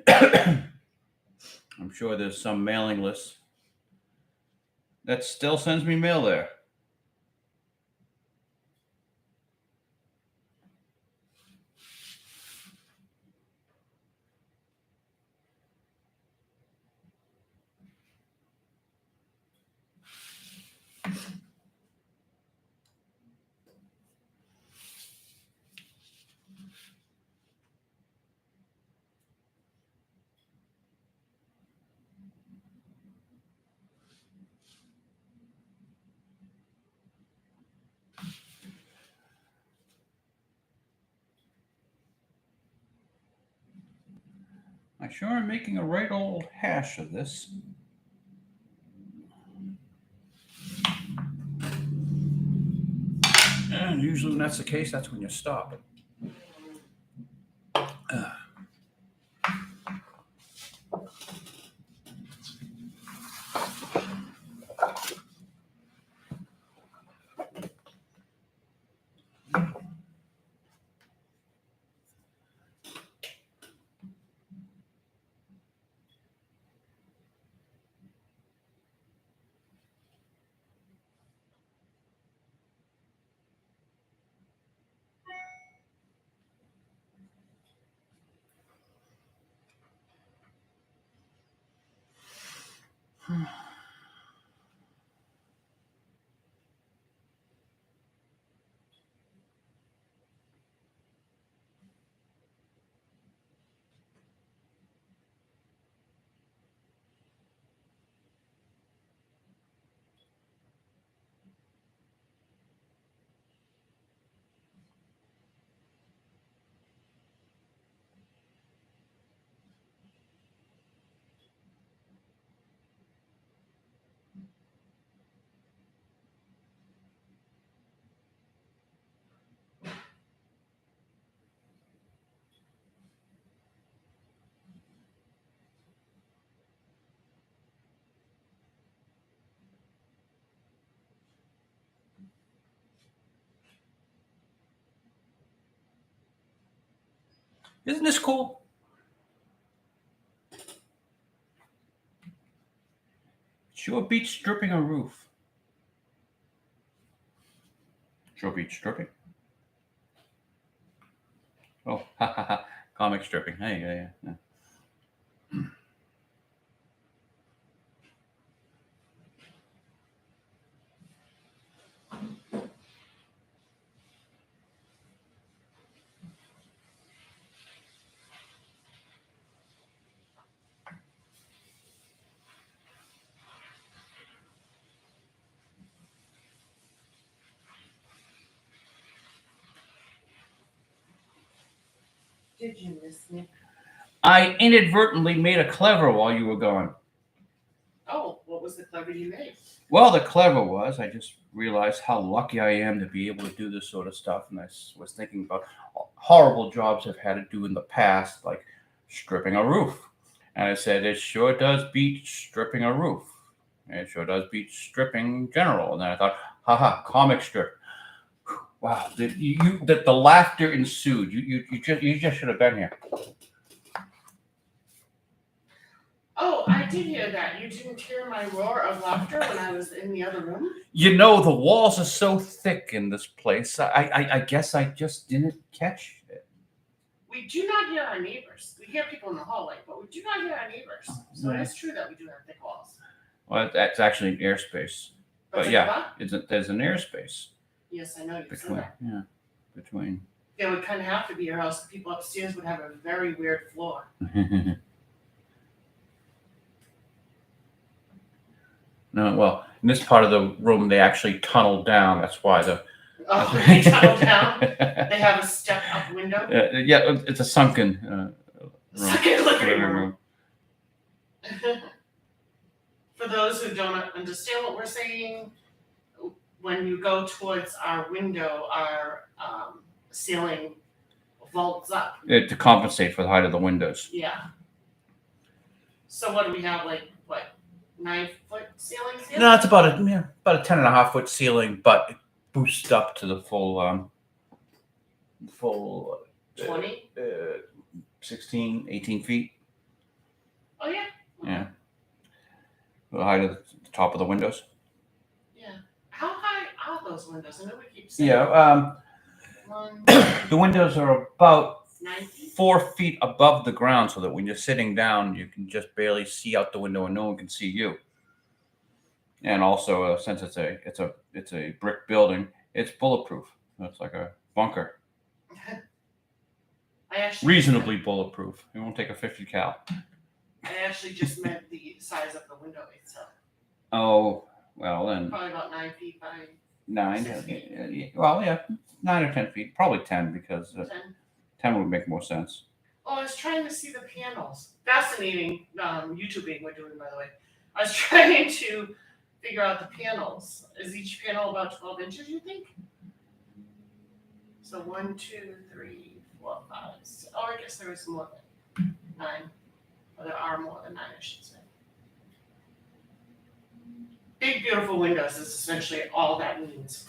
I'm sure there's some mailing list that still sends me mail there. I sure am making a right old hash of this. And usually when that's the case, that's when you stop. Isn't this cool? Sure beats stripping a roof. Sure beats stripping. Oh, ha ha ha. Comic stripping. Hey, yeah. Did you miss me? I inadvertently made a clever while you were gone. Oh, well, what was the clever you made? Well, the clever was I just realized how lucky I am to be able to do this sort of stuff, and I was thinking about horrible jobs I've had to do in the past, like stripping a roof. And I said, it sure does beat stripping a roof. It sure does beat stripping in general. And then I thought, haha, comic strip. Wow, the laughter ensued. You just should have been here. Oh, I did hear that. You didn't hear my roar of laughter when I was in the other room? You know, the walls are so thick in this place. I guess I just didn't catch it. We do not hear our neighbors. We hear people in the hallway, but we do not hear our neighbors. So Yeah. it is true that we do have thick walls. Well, that's actually an airspace. But yeah, there's an airspace. Yes, I know you said Between, that. yeah, between. It would kind of have to be, or else the people upstairs would have a very weird floor. No, well, in this part of the room, they actually tunneled down. That's why the. Oh, they tunnel down. They have a step-up window. Yeah, it's a sunken room. Sunken living room. For those who don't understand what we're saying, when you go towards our window, our ceiling vaults up. To compensate for the height of the windows. Yeah. So what do we have, like, what, 9-foot ceilings here? No, it's about a 10.5-foot ceiling, but it boosts up to the full 20? 16, 18 feet. Oh, yeah? Yeah. The height of the top of the windows. Yeah. How high are those windows? I know we keep saying. Yeah. The windows are about 9 feet? 4 feet above the ground, so that when you're sitting down, you can just barely see out the window, and no one can see you. And also, since it's a brick building, it's bulletproof. It's like a bunker. Reasonably bulletproof. It won't take a 50 cal. I actually just meant the size of the window itself. Oh, well then. Probably about 9 feet by 9. 6 feet. Well, yeah, 9 or 10 feet. Probably 10 because 10 would make more sense. Oh, I was trying to see the panels. Fascinating YouTubing we're doing, by the way. I was trying to figure out the panels. Is each panel about 12 inches, you think? So 1, 2, 3, 4, 5, 6. Oh, I guess there is more than 9. Or there are more than 9, I should say. Big, beautiful windows is essentially all that means.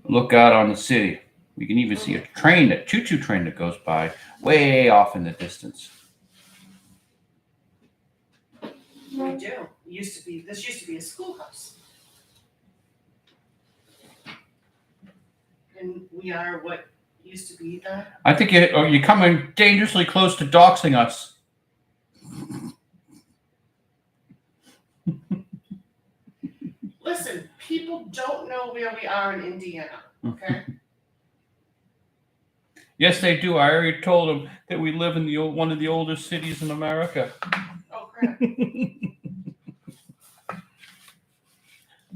Look out on the city. We can even see a train, a choo-choo train that goes by way off in the distance. We do. This used to be a schoolhouse. And we are what used to be the... I think you're coming dangerously close to doxing us. Listen, people don't know where we are in Indiana, okay? Yes, they do. I already told them that we live in one of the oldest cities in America. Oh, crap.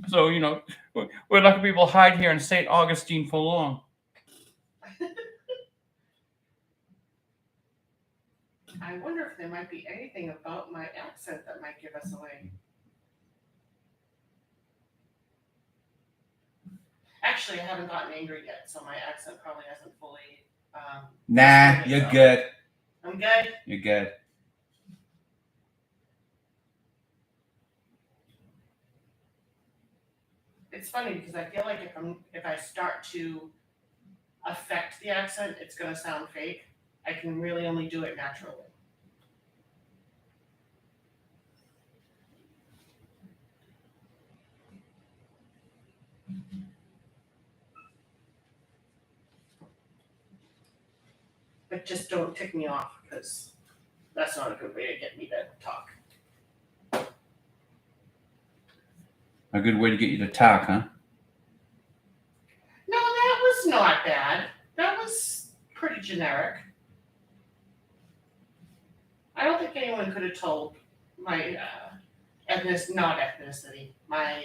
So, we're not going to be able to hide here in St. Augustine for long. I wonder if there might be anything about my accent that might give us away. Actually, I haven't gotten angry yet, so my accent probably hasn't fully... Nah, you're good. I'm good? You're good. It's funny because I feel like if I start to affect the accent, it's going to sound fake. I can really only do it naturally. But just don't tick me off because that's not a good way to get me to talk. A good way to get you to talk, huh? No, that was not bad. That was pretty generic. I don't think anyone could have told my ethnicity. My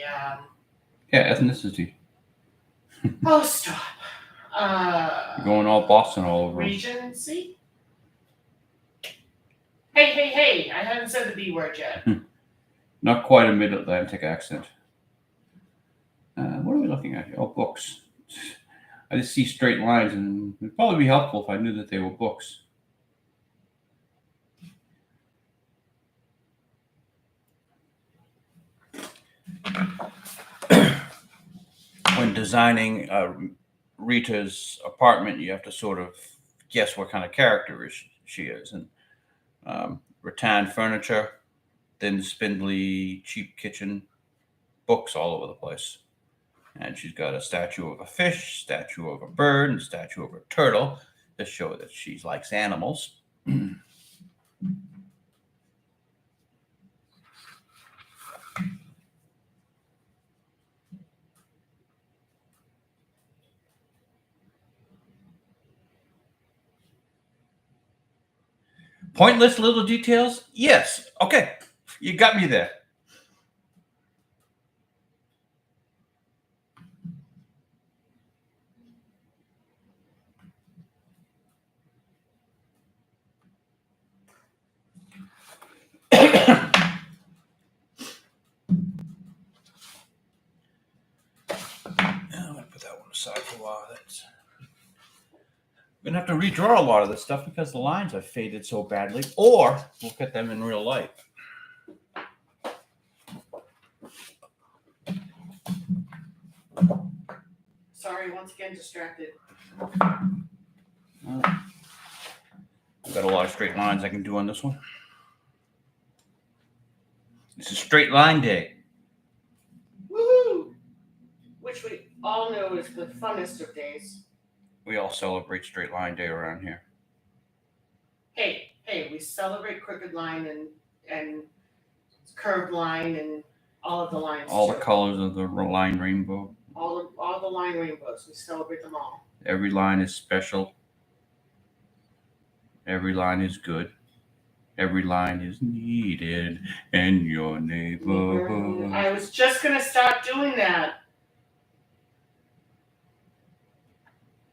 Yeah, ethnicity. oh, stop. You're going all Boston all over. Regency. Hey, I haven't said the B word yet. Not quite a mid-Atlantic accent. What are we looking at here? Oh, books. I just see straight lines, and it'd probably be helpful if I knew that they were books. When designing Rita's apartment, you have to sort of guess what kind of character she is. And rattan furniture, thin, spindly, cheap kitchen, books all over the place. And she's got a statue of a fish, statue of a bird, and statue of a turtle to show that she likes animals. Pointless little details? Yes. Okay. You got me there. I'm going to put that one aside for a while. I'm going to have to redraw a lot of this stuff because the lines have faded so badly, or look at them in real life. Sorry, once again distracted. I've got a lot of straight lines I can do on this one. It's a straight line day. Woohoo! Which we all know is the funnest of days. We all celebrate straight line day around here. Hey, we celebrate crooked line and curved line and all of the lines. All too. the colors of the line rainbow. All the line rainbows. We celebrate them all. Every line is special. Every line is good. Every line is needed in your neighborhood. I was just gonna start doing that.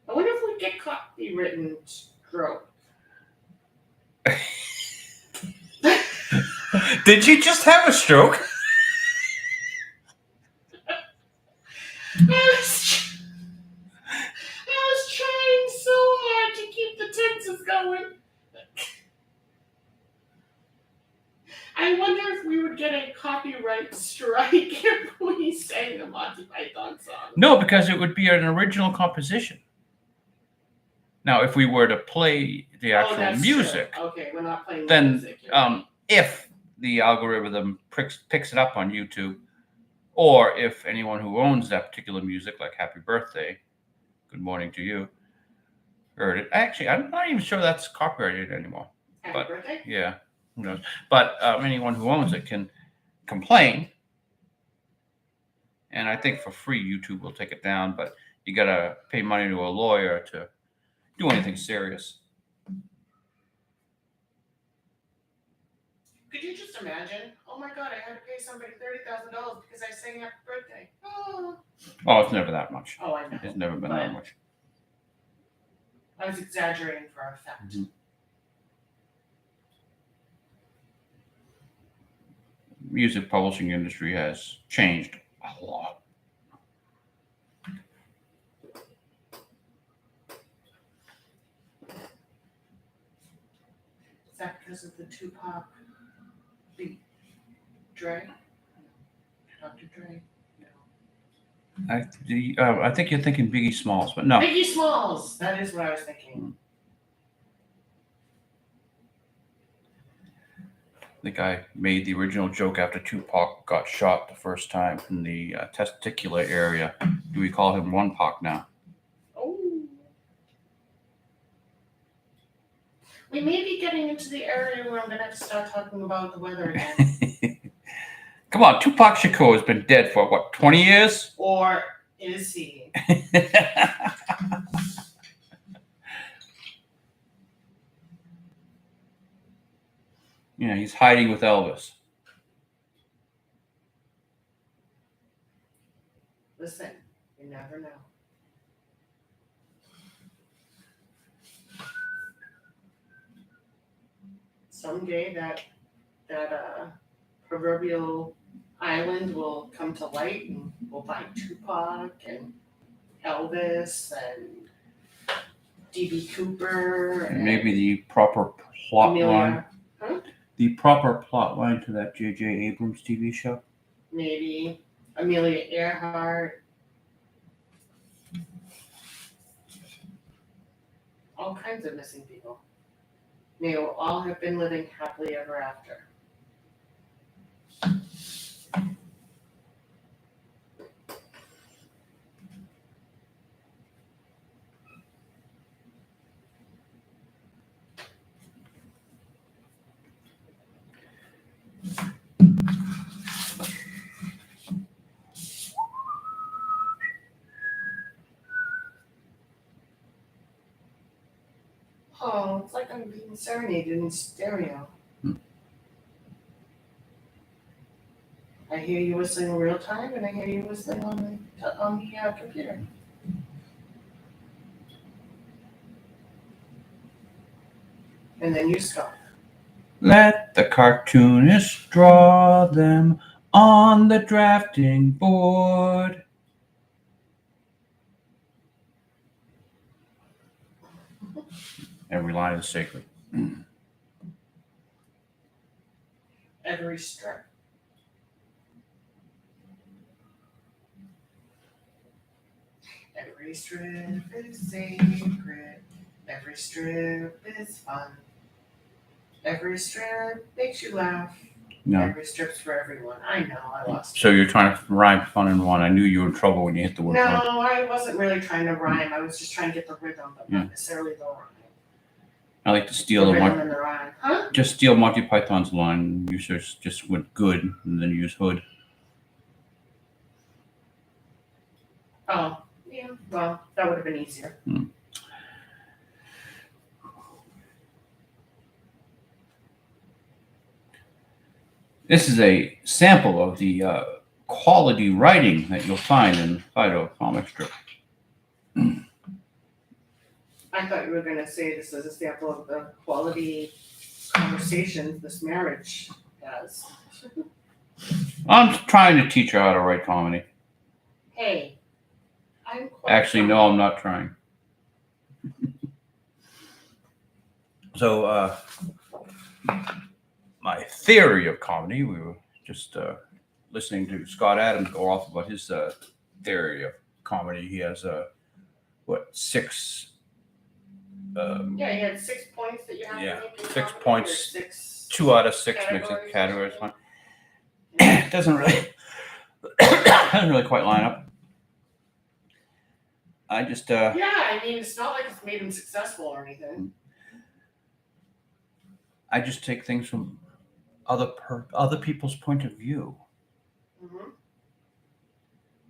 I wonder if we get copywritten stroke. Did you just have a stroke? I was trying so hard to keep the tenses going. I wonder if we would get a copyright strike if we sang the Monty Python song. No, because it would be an original composition. Now, if we were to play the actual music, true. Okay, we're not playing then music. if the algorithm picks it up on YouTube, or if anyone who owns that particular music, like Happy Birthday, Good Morning to You, heard it. Actually, I'm not even sure that's copyrighted anymore. Happy birthday? Yeah, who knows? But anyone who owns it can complain. And I think for free, YouTube will take it down, but you got to pay money to a lawyer to do anything serious. Could you just imagine? Oh my God, I had to pay somebody $30,000 because I sang Happy Birthday. Oh, It's never that much. Oh, I know. It's never been that much. I was exaggerating for effect. Mm-hmm. Music publishing industry has changed a lot. Is that because of the Tupac beat? Dre? Dr. Dre? I think you're thinking Biggie Smalls, but no. Biggie Smalls! That is what I was thinking. I think I made the original joke after Tupac got shot the first time in the testicular area. Do we call him One Pac now? Oh. We may be getting into the area where I'm going to have to start talking about the weather again. Come on, Tupac Shakur has been dead for, what, 20 years? Or is he? Yeah, he's hiding with Elvis. Listen, you never know. someday that proverbial island will come to light, and we'll find Tupac and Elvis and D.B. Cooper And maybe the proper plot line. Amelia. Huh? The proper plot line to that J.J. Abrams TV show. Maybe Amelia Earhart. All kinds of missing people. May all have been living happily ever after. Oh, it's like I'm being serenaded in stereo. I hear you whistling in real time, and I hear you whistling on the computer. And then you stop. Let the cartoonist draw them on the drafting board. Every line is sacred. Every strip. Every strip is sacred. Every strip is fun. Every strip makes you laugh. No. Every strip's for everyone. I know, I lost. So you're trying to rhyme fun and one. I knew you were in trouble when you hit the word fun. No, I wasn't really trying to rhyme. I was just trying to get the rhythm, but not necessarily the rhyme. I like to steal the rhythm and the rhyme. Huh? Just steal Monty Python's line. You just went good and then use hood. Oh, yeah. Well, that would have been easier. This is a sample of the quality writing that you'll find in Phydeaux the Comicstrip. I thought you were going to say this is a sample of the quality conversations this marriage has. I'm trying to teach her how to write comedy. Hey, I'm quite Actually, no, I'm not trying. So, my theory of comedy, we were just listening to Scott Adams go off about his theory of comedy. He has, 6... yeah, he had 6 points that you have to make in 6 comedy, points. or 6 2 out of 6 makes it categories. It doesn't really quite line up. I just yeah, I mean, it's not like it's made him successful or anything. I just take things from other people's point of view,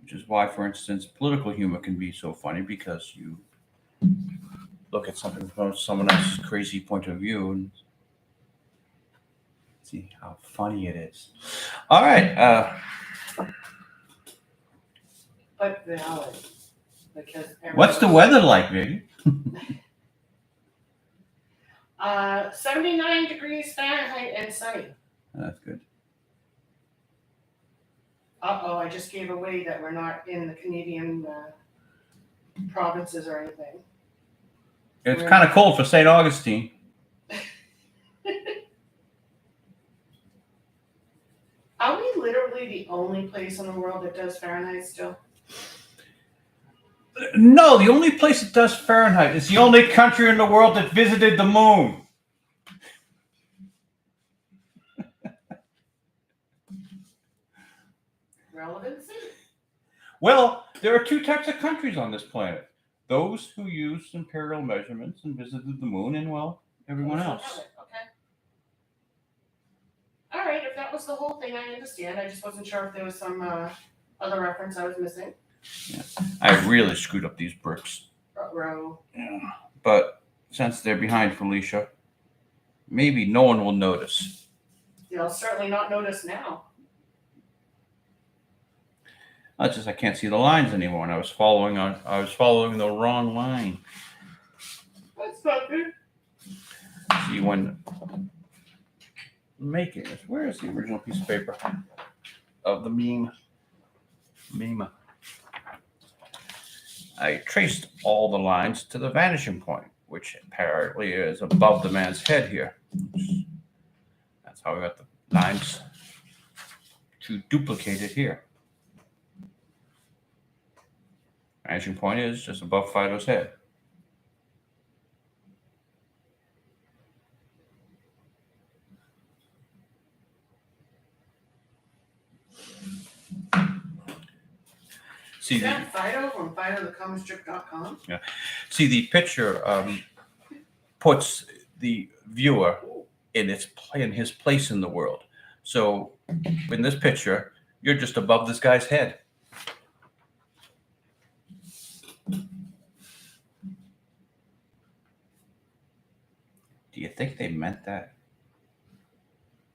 which is why, for instance, political humor can be so funny, because you look at something from someone else's crazy point of view and see how funny it is. All right. But valid. Because What's the weather like, baby? 79 degrees Fahrenheit and sunny. That's good. Uh-oh, I just gave away that we're not in the Canadian provinces or anything. It's kind of cold for St. Augustine. Are we literally the only place in the world that does Fahrenheit still? No, the only place that does Fahrenheit is the only country in the world that visited the moon. Relevancy? Well, there are 2 types of countries on this planet. Those who used imperial measurements and visited the moon, and, well, everyone else. Okay. All right, if that was the whole thing, I understand. I just wasn't sure if there was some other reference I was missing. Yeah. I really screwed up these bricks. Row. Yeah. But since they're behind Felicia, maybe no one will notice. They'll certainly not notice now. That's just I can't see the lines anymore, and I was following the wrong line. That's not good. See, when making this. Where is the original piece of paper of the meme? I traced all the lines to the vanishing point, which apparently is above the man's head here. That's how we got the lines to duplicate it here. Vanishing point is just above Phydeaux's head. See, is that Phydeaux from Phydeaux.com? Yeah. See, the picture puts the viewer in his place in the world. So in this picture, you're just above this guy's head. Do you think they meant that?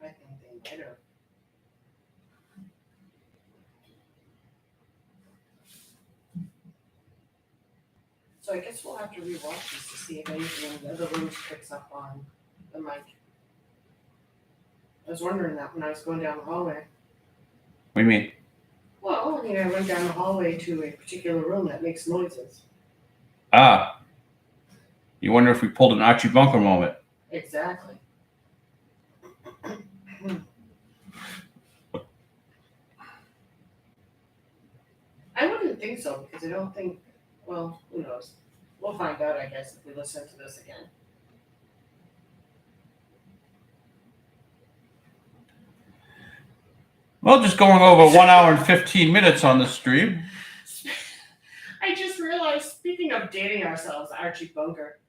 I think they might have. So I guess we'll have to rewatch this to see if anything in the other rooms picks up on the mic. I was wondering that when I was going down the hallway. What do you mean? Well, I mean, I went down the hallway to a particular room that makes noises. Ah. You wonder if we pulled an Archie Bunker moment. Exactly. I wouldn't think so, because I don't think, well, who knows? We'll find out, I guess, if we listen to this again. Well, just going over 1 hour and 15 minutes on the stream. I just realized, speaking of dating ourselves, Archie Bunker.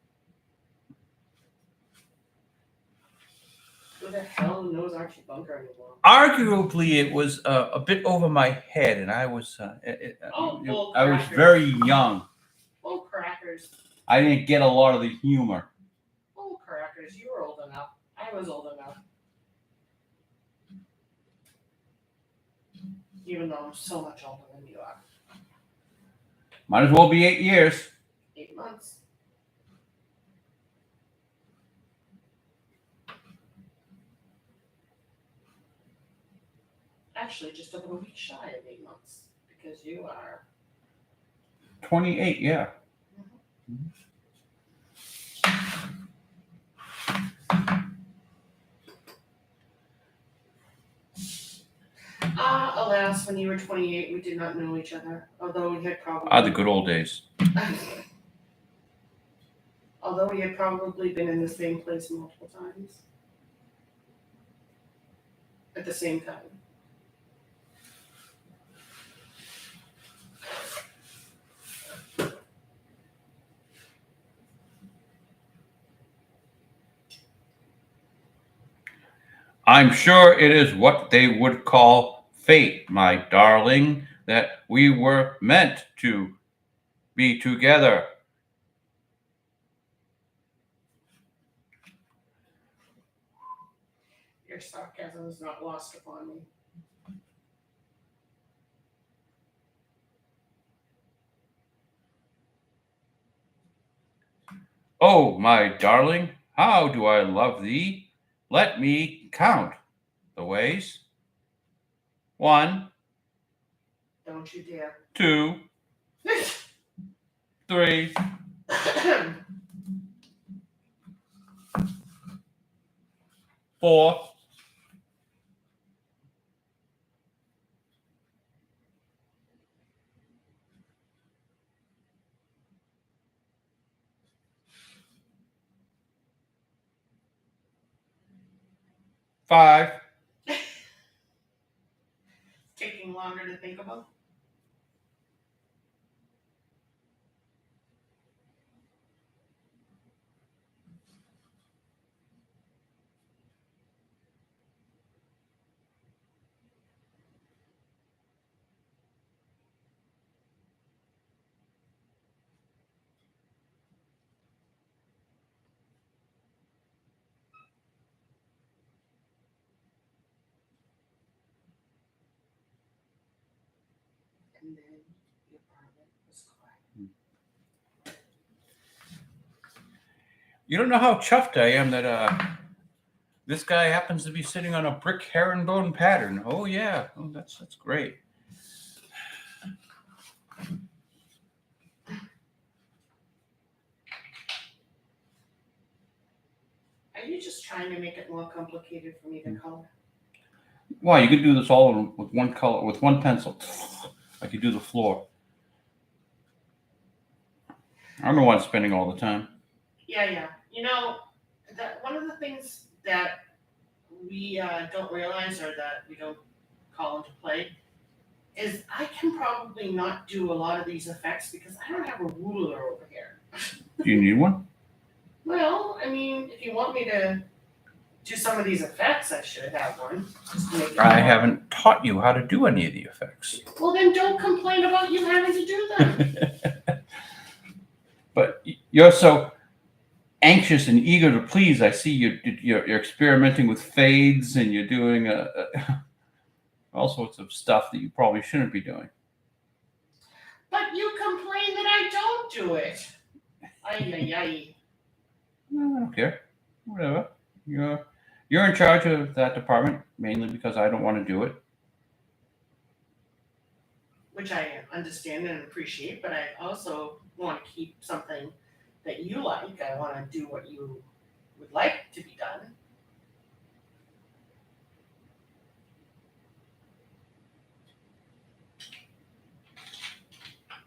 Who the hell knows Archie Bunker anymore? Arguably, it was a bit over my head, and I was I was very young. Oh, crackers. I didn't get a lot of the humor. Oh, crackers. You were old enough. I was old enough. Even though I'm so much older than you are. Might as well be 8 years. 8 months. Actually, just over a week shy of 8 months, because you are 28, yeah. Alas, when you were 28, we did not know each other, although we had probably... The good old days. Although we had probably been in the same place multiple times. At the same time. I'm sure it is what they would call fate, my darling, that we were meant to be together. Your sarcasm is not lost upon me. Oh, my darling, how do I love thee? Let me count the ways. 1, Don't you dare. 2, 3, 4, 5. Taking longer to think about. And then the apartment was quiet. You don't know how chuffed I am that This guy happens to be sitting on a brick herringbone pattern. Oh yeah, oh that's great. Are you just trying to make it more complicated for me to color? Well, you could do this all with one color, with one pencil. I could do the floor. I'm the one spinning all the time. Yeah. You know, that one of the things that we don't realize or that we don't call into play is I can probably not do a lot of these effects because I don't have a ruler over here. Do you need one? Well, I mean, if you want me to do some of these effects, I should have one. Just to make it I more- haven't taught you how to do any of the effects. Well, then don't complain about you having to do them. But you're so anxious and eager to please. I see you're experimenting with fades and you're doing all sorts of stuff that you probably shouldn't be doing. But you complain that I don't do it. Ay. No, I don't care. Whatever. You're in charge of that department, mainly because I don't want to do it. Which I understand and appreciate, but I also want to keep something that you like. I want to do what you would like to be done.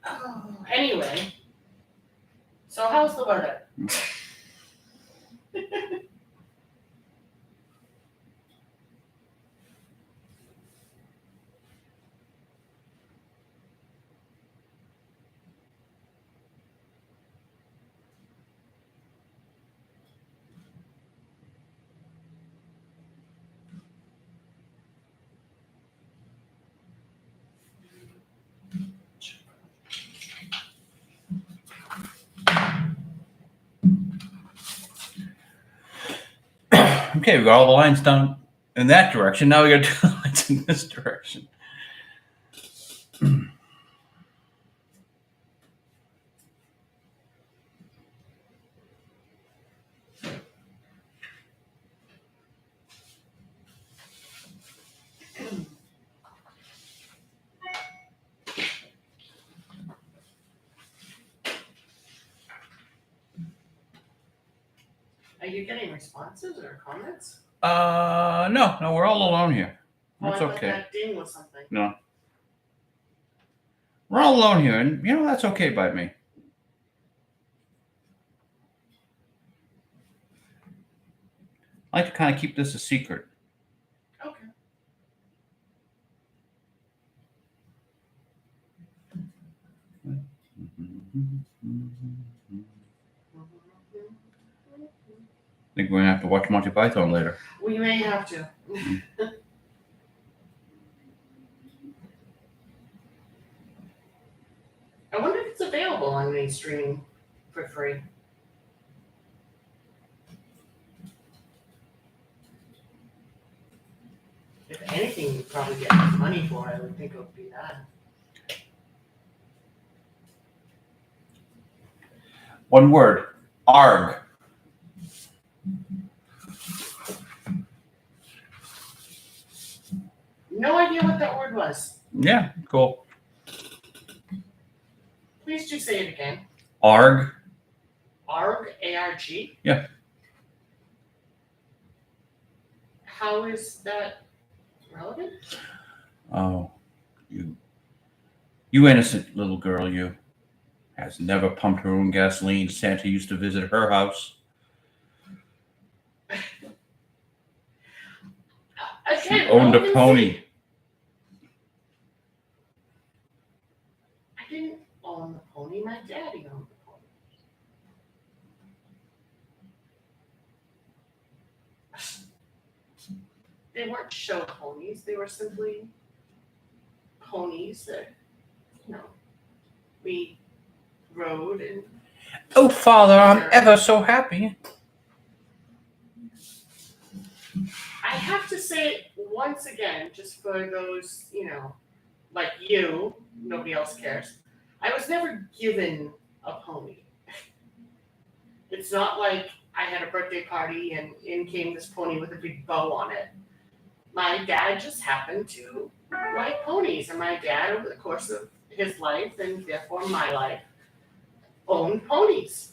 Oh, anyway, so how's the weather? Okay, we got all the lines done in that direction. Now we got to do the lines in this direction. Are you getting responses or comments? No, we're all alone here. Oh, That's I thought okay. that ding was something. No. We're all alone here, and that's okay by me. I like to kind of keep this a secret. Okay. I think we're gonna have to watch Monty Python later. We may have to. I wonder if it's available on any streaming for free. If anything, you'd probably get money for it. I would think it would be that. One word. Arg. No idea what that word was. Yeah, cool. Please do say it again. Arg. ARG, A-R-G? Yeah. How is that relevant? Oh, you innocent little girl, you. Has never pumped her own gasoline. Santa used to visit her house. Again, Owned a relevancy. pony. I didn't own the pony. My daddy owned the pony. They weren't show ponies. They were simply ponies that, we rode and. Oh, Father, I'm ever so happy. I have to say once again, just for those, like you, nobody else cares. I was never given a pony. It's not like I had a birthday party and in came this pony with a big bow on it. My dad just happened to like ponies, and my dad, over the course of his life and therefore my life, owned ponies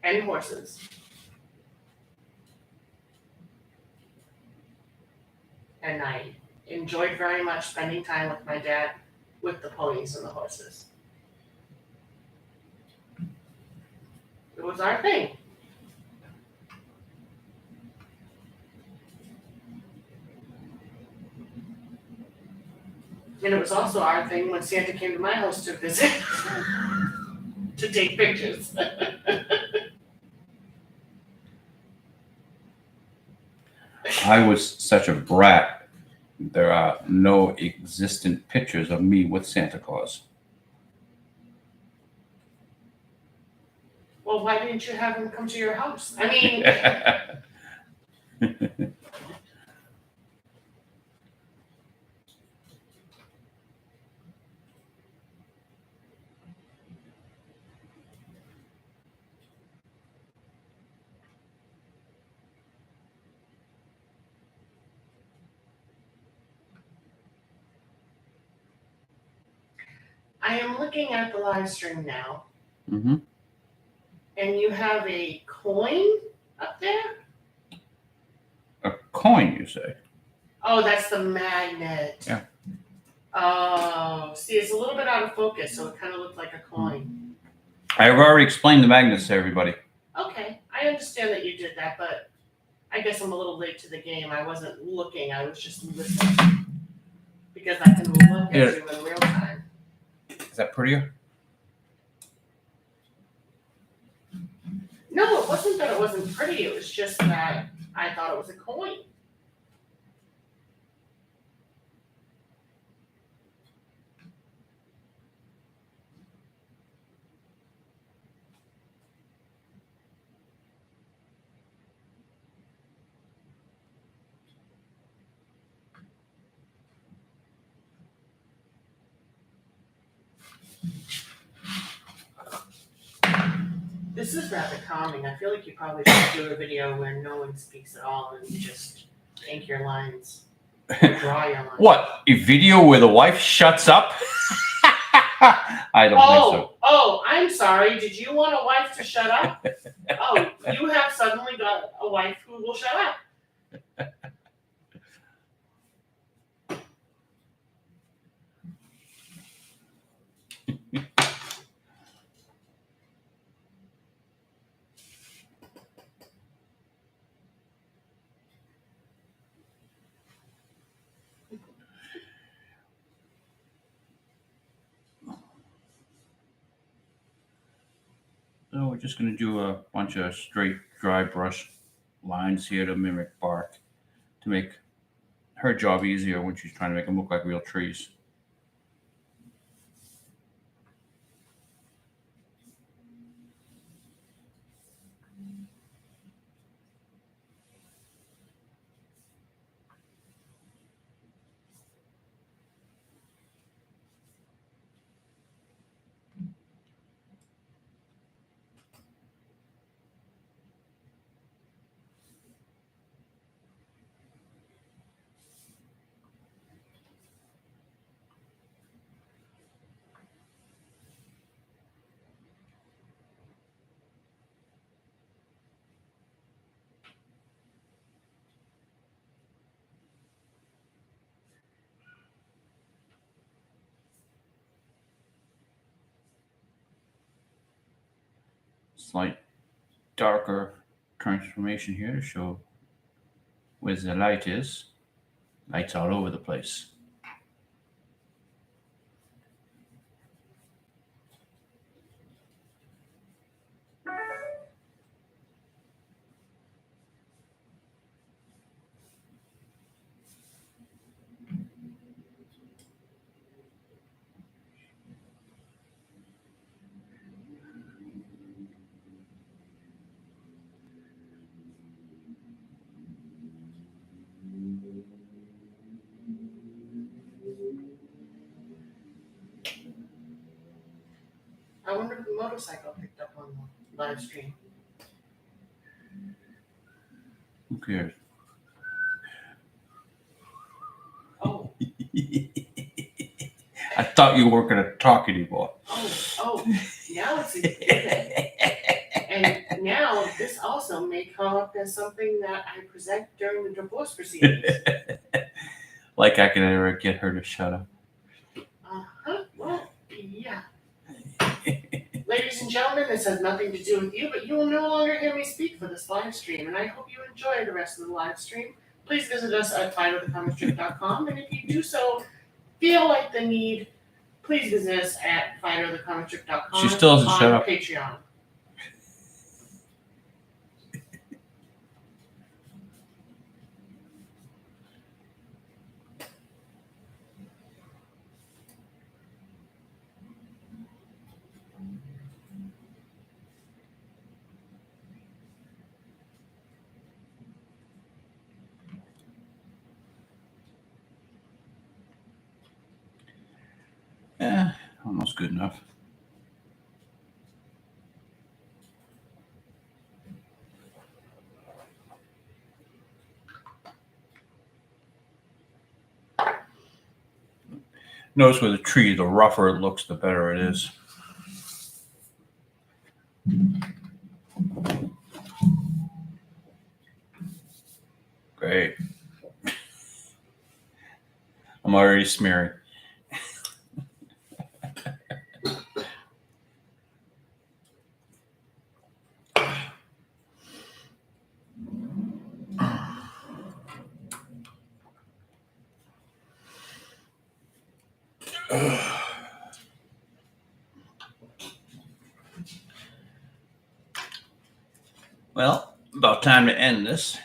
and horses. And I enjoyed very much spending time with my dad with the ponies and the horses. It was our thing. And it was also our thing when Santa came to my house to visit, to take pictures. I was such a brat. There are no existent pictures of me with Santa Claus. Well, why didn't you have him come to your house? I mean, I am looking at the live stream now, Mm-hmm. and you have a coin up there? A coin, you say? Oh, that's the magnet. Yeah. Oh, see, it's a little bit out of focus, so it kind of looked like a coin. I've already explained the magnets to everybody. Okay, I understand that you did that, but I guess I'm a little late to the game. I wasn't looking, I was just listening. Because I can look at you in real time. Is that prettier? No, it wasn't that it wasn't pretty, it was just that I thought it was a coin. This is rather calming. I feel like you probably should do a video where no one speaks at all and you just ink your lines. Or draw your lines. What? A video where the wife shuts up? I don't think so. Oh, I'm sorry. Did you want a wife to shut up? Oh, you have suddenly got a wife who will shut up. So we're just going to do a bunch of straight dry brush lines here to mimic bark to make her job easier when she's trying to make them look like real trees. Slight darker transformation here to show where the light is. Light's all over the place. I wonder if the motorcycle picked up on the live stream. computers. Oh, I thought you weren't going to talk anymore. oh, now it's exhibit. And now this also may come up as something that I present during the divorce proceedings. Like I could ever get her to shut up. Well, yeah. Ladies and gentlemen, this has nothing to do with you, but you will no longer hear me speak for this live stream, and I hope you enjoy the rest of the live stream. Please visit us at Phydeaux and if you do so feel like the need, please visit us at Phydeauthecomicstrip.com. She still doesn't on shut up. Patreon. Almost good enough. Notice with a tree, the rougher it looks, the better it is. Great. I'm already smearing. Well, about time to end this.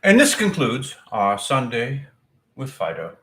And this concludes our Sunday with Phydeaux.